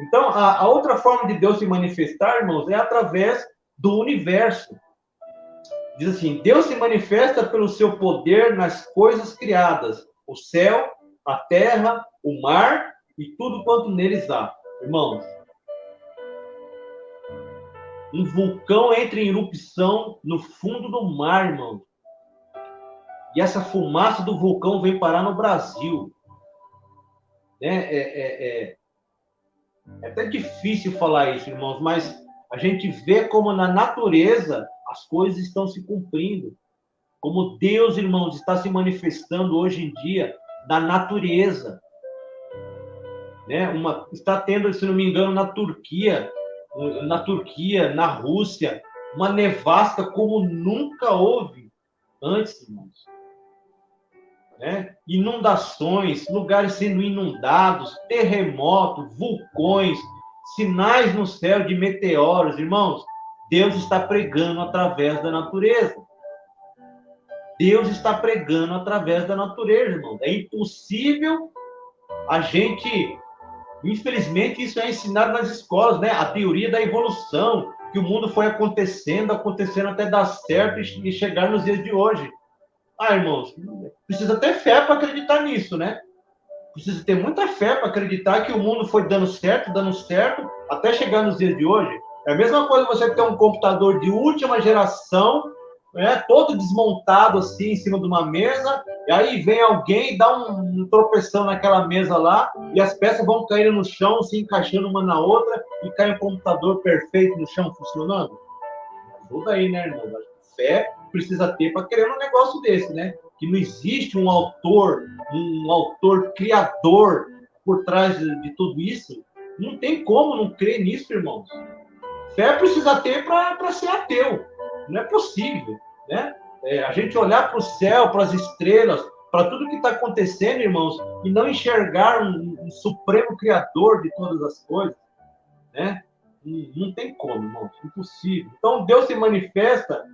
Então, a outra forma de Deus se manifestar, irmãos, é através do universo. Diz assim, Deus se manifesta pelo seu poder nas coisas criadas, o céu, a terra, o mar e tudo quanto neles há. Irmãos, um vulcão entra em erupção no fundo do mar, irmão. E essa fumaça do vulcão vem parar no Brasil. É até difícil falar isso, irmãos, mas a gente vê como na natureza as coisas estão se cumprindo. Como Deus, irmãos, está se manifestando hoje em dia na natureza. Está tendo, se não me engano, na Turquia, na Rússia, uma nevasca como nunca houve antes, irmãos. Inundações, lugares sendo inundados, terremotos, vulcões, sinais no céu de meteoros, irmãos. Deus está pregando através da natureza. Deus está pregando através da natureza, irmão. É impossível a gente... Infelizmente, isso é ensinado nas escolas, né? A teoria da evolução, que o mundo foi acontecendo até dar certo e chegar nos dias de hoje. Ah, irmãos, precisa ter fé para acreditar nisso, né? Precisa ter muita fé para acreditar que o mundo foi dando certo, até chegar nos dias de hoje. É a mesma coisa você ter um computador de última geração, né, todo desmontado assim em cima de uma mesa, e aí vem alguém e dá um tropeção naquela mesa lá, e as peças vão caindo no chão, se encaixando uma na outra, e cai um computador perfeito no chão funcionando. Ajuda aí, né, irmão? Fé precisa ter para querer um negócio desse, né? Que não existe um autor criador por trás de tudo isso. Não tem como não crer nisso, irmãos. Fé precisa ter para ser ateu. Não é possível, né? A gente olhar para o céu, para as estrelas, para tudo que está acontecendo, irmãos, e não enxergar um supremo criador de todas as coisas, né? Não tem como, irmãos, impossível. Então, Deus se manifesta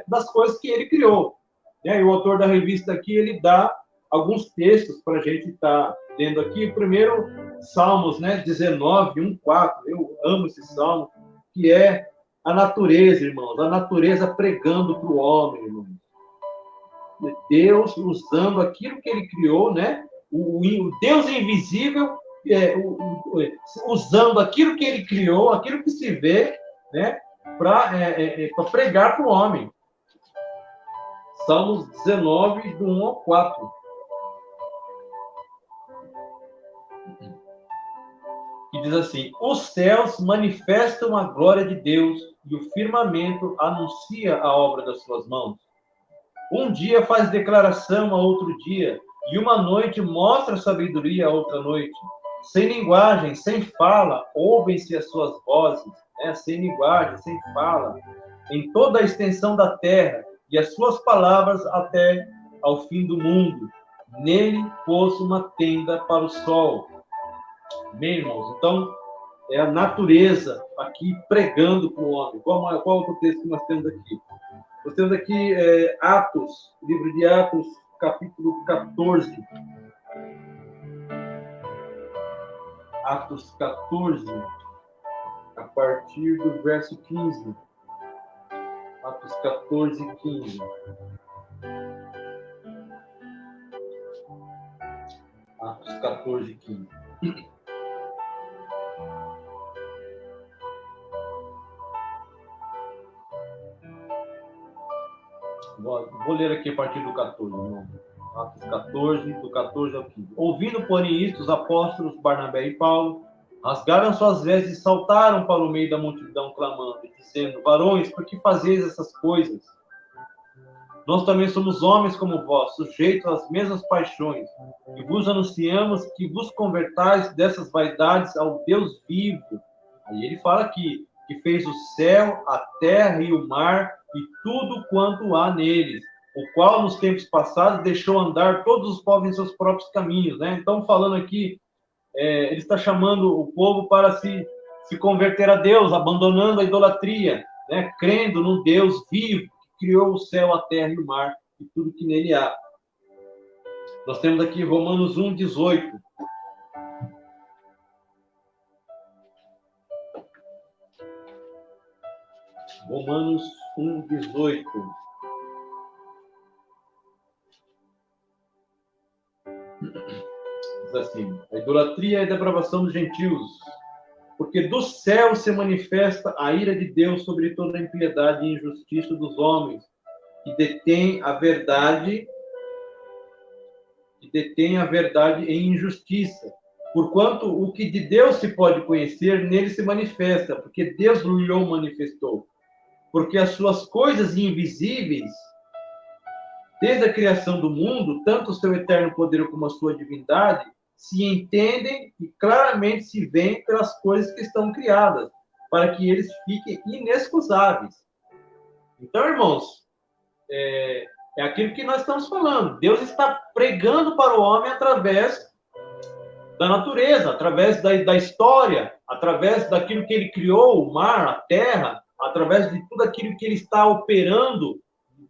das coisas que ele criou. Né? E o autor da revista aqui, ele dá alguns textos para a gente estar lendo aqui. O primeiro, Salmos, né? 19, 1, 4. Eu amo esse salmo, que é a natureza, irmãos. A natureza pregando para o homem, irmãos. Deus usando aquilo que ele criou, né? O Deus invisível, usando aquilo que ele criou, aquilo que se vê, né? Para pregar para o homem. Salmos 19, do 1 ao 4. Que diz assim: os céus manifestam a glória de Deus e o firmamento anuncia a obra das suas mãos. Um dia faz declaração a outro dia, e uma noite mostra sabedoria a outra noite. Sem linguagem, sem fala, ouvem-se as suas vozes, né? Sem linguagem, sem fala, em toda a extensão da terra, e as suas palavras até ao fim do mundo. Nele pôs uma tenda para o sol. Bem, irmãos, então é a natureza aqui pregando para o homem. Qual é o outro texto que nós temos aqui? Nós temos aqui Atos, livro de Atos, capítulo 14. Atos 14, a partir do verso 15. Atos 14, 15. Atos 14, 15. Vou ler aqui a partir do 14, irmão. Atos 14, do 14 ao 15. Ouvindo, porém, isto, os apóstolos Barnabé e Paulo rasgaram suas vestes e saltaram para o meio da multidão, clamando, dizendo: varões, por que fazeis essas coisas? Nós também somos homens como vós, sujeitos às mesmas paixões, e vos anunciamos que vos convertais dessas vaidades ao Deus vivo. Aí ele fala aqui, que fez o céu, a terra e o mar, e tudo quanto há neles, o qual nos tempos passados deixou andar todos os povos em seus próprios caminhos, né? Então, falando aqui, ele está chamando o povo para se converter a Deus, abandonando a idolatria, né? Crendo no Deus vivo, que criou o céu, a terra e o mar, e tudo que nele há. Nós temos aqui Romanos 1, 18. Romanos 1, 18. Diz assim: a idolatria é a depravação dos gentios, porque do céu se manifesta a ira de Deus sobre toda a impiedade e injustiça dos homens, que detém a verdade em injustiça. Porquanto o que de Deus se pode conhecer, nele se manifesta, porque Deus lhe o manifestou. Porque as suas coisas invisíveis, desde a criação do mundo, tanto o seu eterno poder como a sua divindade, se entendem e claramente se veem pelas coisas que estão criadas, para que eles fiquem inexcusáveis. Então, irmãos, é aquilo que nós estamos falando. Deus está pregando para o homem através da natureza, através da história, através daquilo que ele criou, o mar, a terra, através de tudo aquilo que ele está operando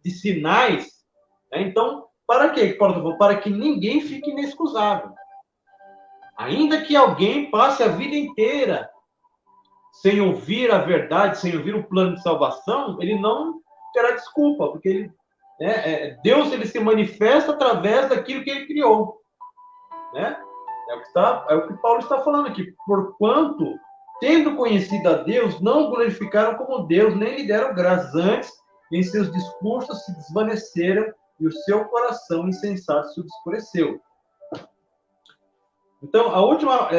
de sinais. Né? Então, para quê? Para que ninguém fique inexcusável. Ainda que alguém passe a vida inteira sem ouvir a verdade, sem ouvir o plano de salvação, ele não terá desculpa, porque ele, Deus ele se manifesta através daquilo que ele criou. Né? É o que Paulo está falando aqui. Porquanto, tendo conhecido a Deus, não o glorificaram como Deus, nem lhe deram graças. Antes, em seus discursos se desvaneceram e o seu coração insensato se obscureceu. Então, a última...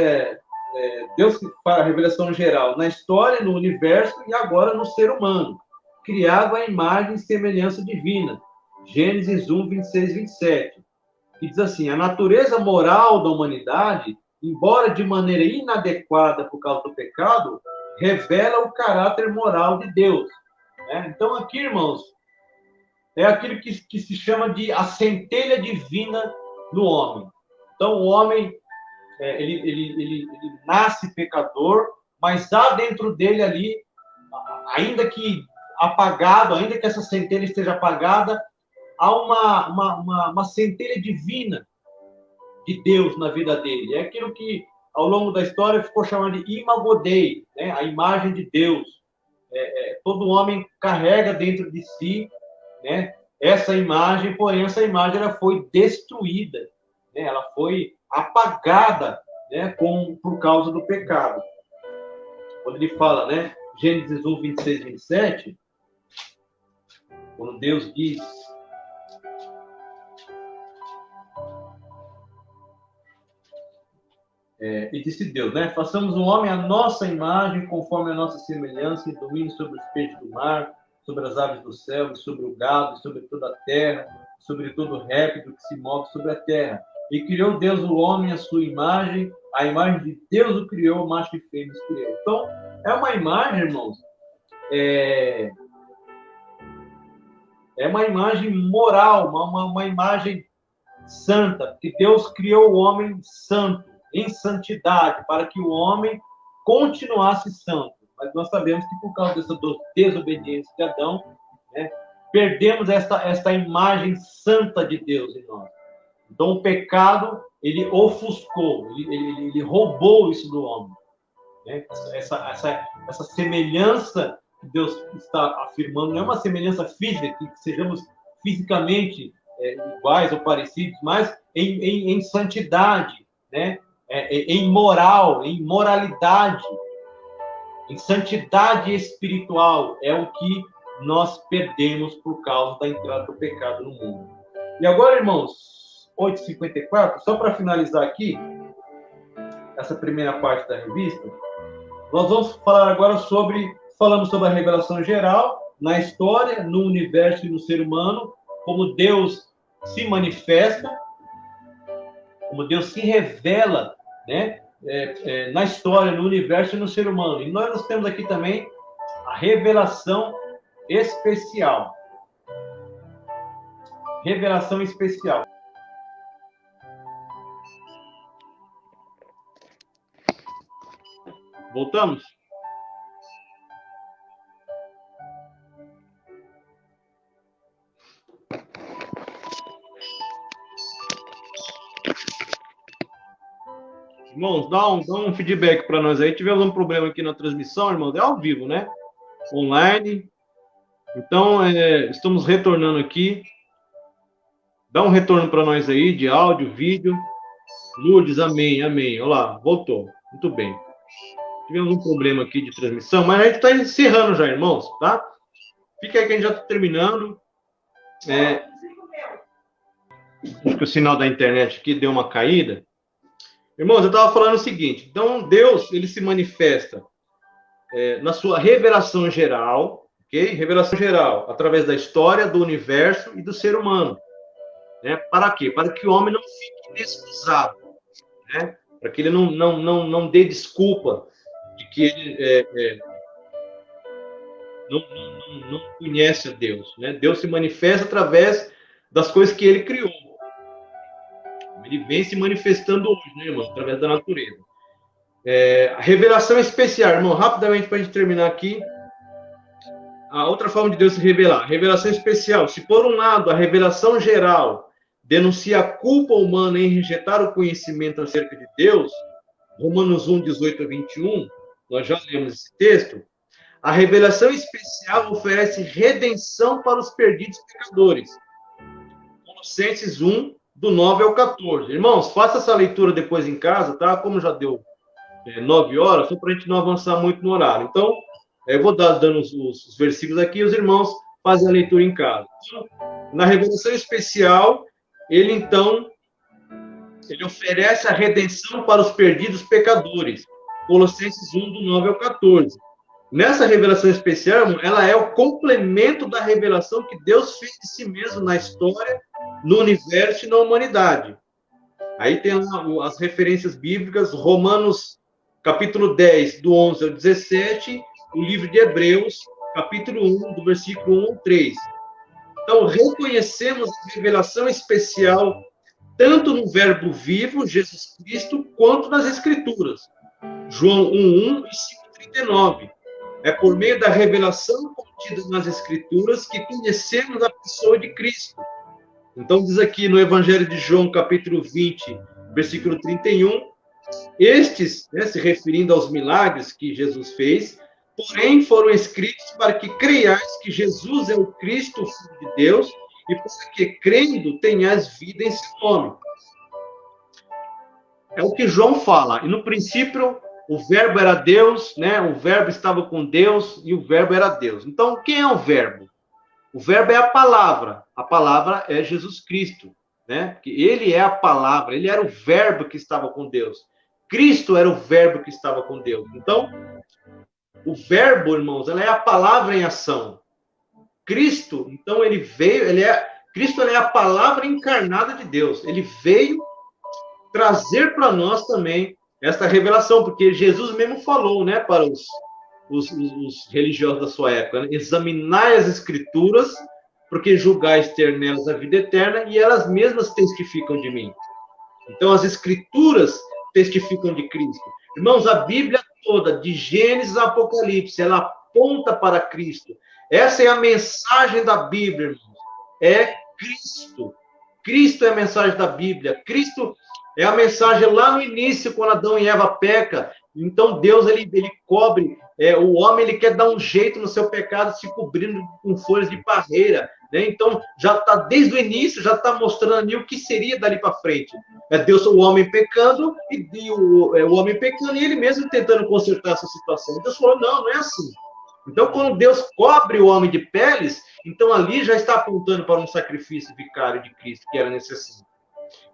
Deus para a revelação geral na história, no universo e agora no ser humano, criado à imagem e semelhança divina. Gênesis 1, 26, 27. Que diz assim, a natureza moral da humanidade, embora de maneira inadequada por causa do pecado, revela o caráter moral de Deus. Né? Então, aqui, irmãos, é aquilo que se chama de a centelha divina no homem. Então, o homem, ele nasce pecador, mas há dentro dele ali, ainda que apagado, ainda que essa centelha esteja apagada, há uma centelha divina de Deus na vida dele. É aquilo que, ao longo da história, ficou chamado de imago Dei, né? A imagem de Deus. Todo homem carrega dentro de si, né, essa imagem, porém, essa imagem ela foi destruída, né? Ela foi apagada, né, por causa do pecado. Quando ele fala, né, Gênesis 1, 26, 27, quando Deus diz... e disse Deus, né? Façamos o homem à nossa imagem, conforme a nossa semelhança, e domine sobre os peixes do mar, sobre as aves do céu, e sobre o gado, e sobre toda a terra, sobre todo réptil que se move sobre a terra. E criou Deus o homem à sua imagem, a imagem de Deus o criou, macho e fêmea o criou. Então, é uma imagem, irmãos, é uma imagem moral, uma imagem santa, porque Deus criou o homem santo, em santidade, para que o homem continuasse santo. Mas nós sabemos que por causa dessa desobediência de Adão, né, perdemos esta imagem santa de Deus em nós. Então o pecado, ele ofuscou, ele roubou isso do homem. Né? Essa semelhança que Deus está afirmando não é uma semelhança física, que sejamos fisicamente iguais ou parecidos, mas em santidade, né? Em moral, em moralidade, em santidade espiritual. É o que nós perdemos por causa da entrada do pecado no mundo. E agora, irmãos, 8h54, só para finalizar aqui essa primeira parte da revista, nós vamos falar agora falamos sobre a revelação geral na história, no universo e no ser humano, como Deus se manifesta, como Deus se revela, né, na história, no universo e no ser humano. E nós temos aqui também a revelação especial. Revelação especial. Voltamos? Irmãos, dá um feedback para nós aí. Tivemos um problema aqui na transmissão, irmãos. É ao vivo, né? Online. Então, estamos retornando aqui. Dá um retorno para nós aí de áudio, vídeo. Lourdes, amém, amém. Olha lá, voltou. Muito bem. Tivemos um problema aqui de transmissão, mas a gente está encerrando já, irmãos, tá? Fica aí que a gente já está terminando. Acho que o sinal da internet aqui deu uma caída. Irmãos, eu estava falando o seguinte. Então, Deus, ele se manifesta na sua revelação geral, ok? Revelação geral, através da história, do universo e do ser humano. Né? Para quê? Para que o homem não fique inexcusável. Né? Para que ele não dê desculpa de que ele não conhece a Deus. Né? Deus se manifesta através das coisas que ele criou. Ele vem se manifestando hoje, né, irmão? Através da natureza. A revelação especial, irmão, rapidamente para a gente terminar aqui. A outra forma de Deus se revelar. Revelação especial. Se por um lado a revelação geral denuncia a culpa humana em rejeitar o conhecimento acerca de Deus, Romanos 1, 18 a 21, nós já lemos esse texto. A revelação especial oferece redenção para os perdidos pecadores. Colossenses 1, do 9 ao 14. Irmãos, faça essa leitura depois em casa, tá? Como já deu 9 horas, só para a gente não avançar muito no horário. Então, eu vou dando os versículos aqui e os irmãos fazem a leitura em casa. Então, na revelação especial, ele oferece a redenção para os perdidos pecadores. Colossenses 1, do 9 ao 14. Nessa revelação especial, ela é o complemento da revelação que Deus fez de si mesmo na história, no universo e na humanidade. Aí tem as referências bíblicas, Romanos, capítulo 10, do 11 ao 17, o livro de Hebreus, capítulo 1, do versículo 1 ao 3. Então, reconhecemos a revelação especial tanto no verbo vivo, Jesus Cristo, quanto nas Escrituras. João 1:1 e 5:39. É por meio da revelação contida nas Escrituras que conhecemos a pessoa de Cristo. Então, diz aqui no Evangelho de João, capítulo 20, versículo 31, estes, se referindo aos milagres que Jesus fez, porém foram escritos para que creiais que Jesus é o Cristo, o Filho de Deus, e para que, crendo, tenhais vida em seu nome. É o que João fala. E no princípio, o verbo era Deus, né? O verbo estava com Deus e o verbo era Deus. Então, quem é o verbo? O verbo é a palavra. A palavra é Jesus Cristo, né? Porque ele é a palavra, ele era o verbo que estava com Deus. Cristo era o verbo que estava com Deus. Então, o verbo, irmãos, ela é a palavra em ação. Cristo, então, ele veio, Cristo é a palavra encarnada de Deus. Ele veio trazer para nós também esta revelação, porque Jesus mesmo falou, né, para os religiosos da sua época, né? Examinai as Escrituras, porque julgais ter nelas a vida eterna, e elas mesmas testificam de mim. Então, as Escrituras testificam de Cristo. Irmãos, a Bíblia toda, de Gênesis a Apocalipse, ela aponta para Cristo. Essa é a mensagem da Bíblia, irmãos. É Cristo. Cristo é a mensagem da Bíblia. Cristo é a mensagem lá no início, quando Adão e Eva pecam. Então, Deus, ele cobre. O homem, ele quer dar um jeito no seu pecado, se cobrindo com folhas de parreira. Né? Então, já está desde o início, já está mostrando ali o que seria dali para frente. É Deus, o homem pecando, e o homem pecando, e ele mesmo tentando consertar essa situação. Deus falou, não é assim. Então, quando Deus cobre o homem de peles, então ali já está apontando para um sacrifício vicário de Cristo, que era necessário.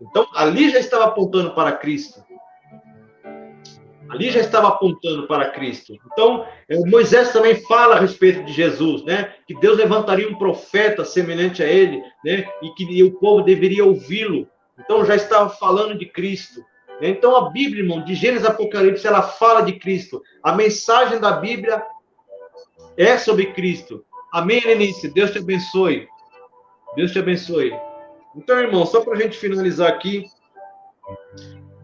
Então, ali já estava apontando para Cristo. Ali já estava apontando para Cristo. Então, Moisés também fala a respeito de Jesus, né? Que Deus levantaria um profeta semelhante a ele, né? E que o povo deveria ouvi-lo. Então, já estava falando de Cristo. Então, a Bíblia, irmão, de Gênesis a Apocalipse, ela fala de Cristo. A mensagem da Bíblia é sobre Cristo. Amém, Lenice? Deus te abençoe. Deus te abençoe. Então, irmão, só para a gente finalizar aqui,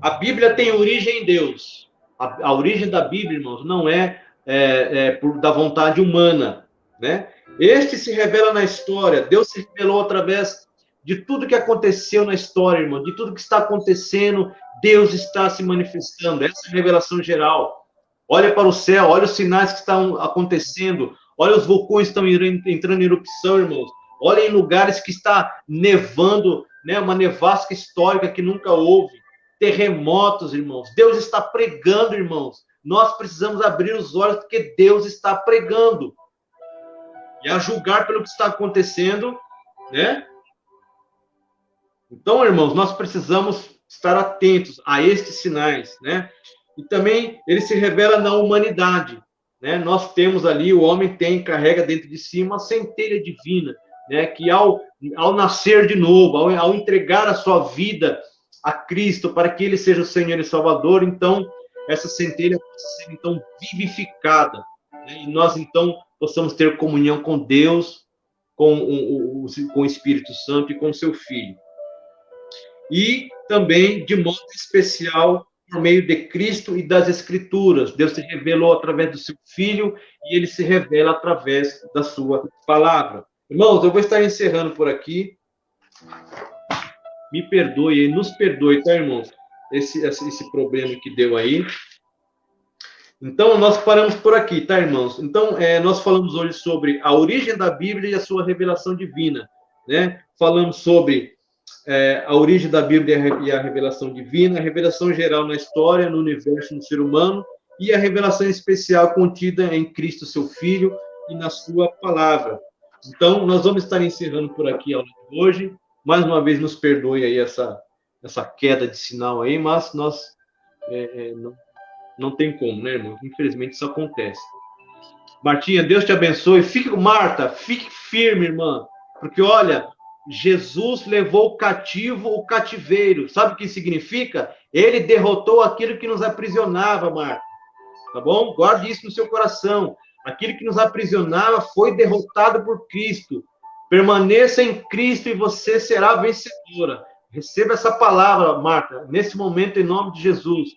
a Bíblia tem origem em Deus. A origem da Bíblia, irmãos, não é da vontade humana, né? Este se revela na história. Deus se revelou através de tudo que aconteceu na história, irmão, de tudo que está acontecendo, Deus está se manifestando. Essa é a revelação geral. Olha para o céu, olha os sinais que estão acontecendo, olha os vulcões que estão entrando em erupção, irmãos. Olha em lugares que está nevando, né? Uma nevasca histórica que nunca houve. Terremotos, irmãos. Deus está pregando, irmãos. Nós precisamos abrir os olhos porque Deus está pregando. E a julgar pelo que está acontecendo, né? Então, irmãos, nós precisamos estar atentos a estes sinais, né? E também ele se revela na humanidade, né? Nós temos ali, o homem carrega dentro de si uma centelha divina, né? Que ao nascer de novo, ao entregar a sua vida a Cristo, para que ele seja o Senhor e Salvador, então, essa centelha pode ser, então, vivificada, né? E nós, então, possamos ter comunhão com Deus, com o Espírito Santo e com o seu Filho. e também, de modo especial, por meio de Cristo e das Escrituras. Deus se revelou através do seu Filho e ele se revela através da sua palavra. Irmãos, eu vou estar encerrando por aqui. Me perdoe, nos perdoe, tá, irmãos? Esse problema que deu aí. Então, nós paramos por aqui, tá, irmãos? Então, nós falamos hoje sobre a origem da Bíblia e a sua revelação divina, né? Falamos sobre a origem da Bíblia e a revelação divina, a revelação geral na história, no universo, no ser humano, e a revelação especial contida em Cristo, seu Filho, e na sua palavra. Então, nós vamos estar encerrando por aqui a aula de hoje. Mais uma vez, nos perdoe aí essa queda de sinal aí, mas nós não tem como, né, irmão? Infelizmente, isso acontece. Martinha, Deus te abençoe. Marta, fique firme, irmã. Porque, olha, Jesus levou cativo o cativeiro. Sabe o que significa? Ele derrotou aquilo que nos aprisionava, Marta. Tá bom? Guarde isso no seu coração. Aquilo que nos aprisionava foi derrotado por Cristo. Permaneça em Cristo e você será vencedora. Receba essa palavra, Marta, nesse momento, em nome de Jesus.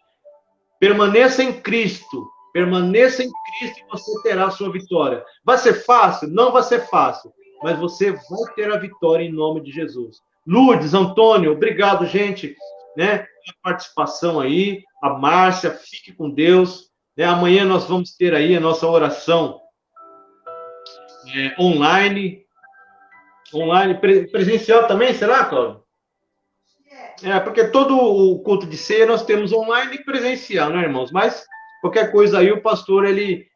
Permaneça em Cristo. Permaneça em Cristo e você terá a sua vitória. Vai ser fácil? Não vai ser fácil. Mas você vai ter a vitória em nome de Jesus. Lourdes, Antônio, obrigado, gente, né, pela participação aí. A Márcia, fique com Deus. Né? Amanhã nós vamos ter aí a nossa oração online. Presencial também, será, Cláudio? Porque todo o culto de ceia nós temos online e presencial, né, irmãos? Mas qualquer coisa aí, o pastor, ele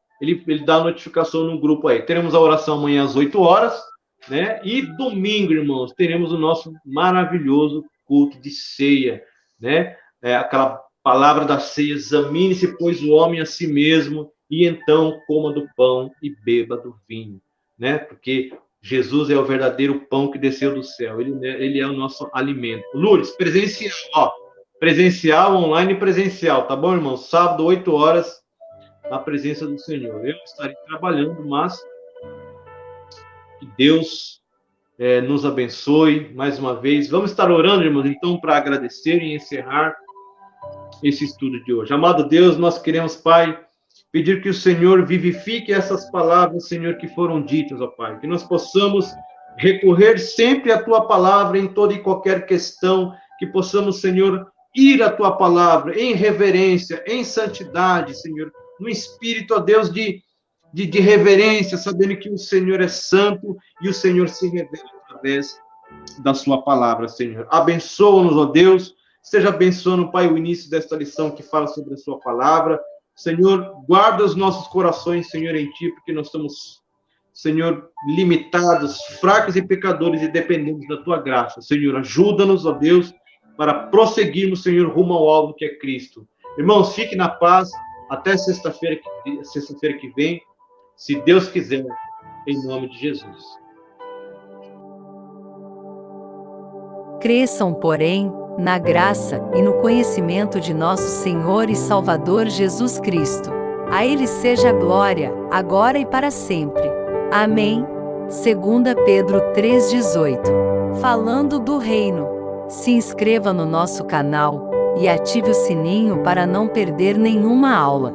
dá a notificação no grupo aí. Teremos a oração amanhã às 8 horas, né? E domingo, irmãos, teremos o nosso maravilhoso culto de ceia, né? Aquela palavra da ceia, examine-se, pois, o homem a si mesmo, e então coma do pão e beba do vinho, né? Porque Jesus é o verdadeiro pão que desceu do céu. Ele é o nosso alimento. Lourdes, presencial, ó. Presencial, online e presencial, tá bom, irmão? Sábado, 8 horas, na presença do Senhor. Eu estarei trabalhando, mas que Deus nos abençoe mais uma vez. Vamos estar orando, irmãos, então, para agradecer e encerrar esse estudo de hoje. Amado Deus, nós queremos, Pai, pedir que o Senhor vivifique essas palavras, Senhor, que foram ditas, ó Pai. Que nós possamos recorrer sempre à Tua palavra em toda e qualquer questão. Que possamos, Senhor, ir à Tua palavra em reverência, em santidade, Senhor. No espírito, ó Deus, de reverência, sabendo que o Senhor é santo e o Senhor se revela através da Sua palavra, Senhor. Abençoa-nos, ó Deus. Esteja abençoando, Pai, o início desta lição que fala sobre a Sua palavra. Senhor, guarda os nossos corações, Senhor, em Ti, porque nós estamos, Senhor, limitados, fracos e pecadores e dependemos da Tua graça. Senhor, ajuda-nos, ó Deus, para prosseguirmos, Senhor, rumo ao alvo que é Cristo. Irmãos, fique na paz até sexta-feira que vem, se Deus quiser, em nome de Jesus. Cresçam, porém, na graça e no conhecimento de nosso Senhor e Salvador Jesus Cristo. A Ele seja a glória, agora e para sempre. Amém. 2 Pedro 3,18. Falando do reino. Se inscreva no nosso canal e ative o sininho para não perder nenhuma aula.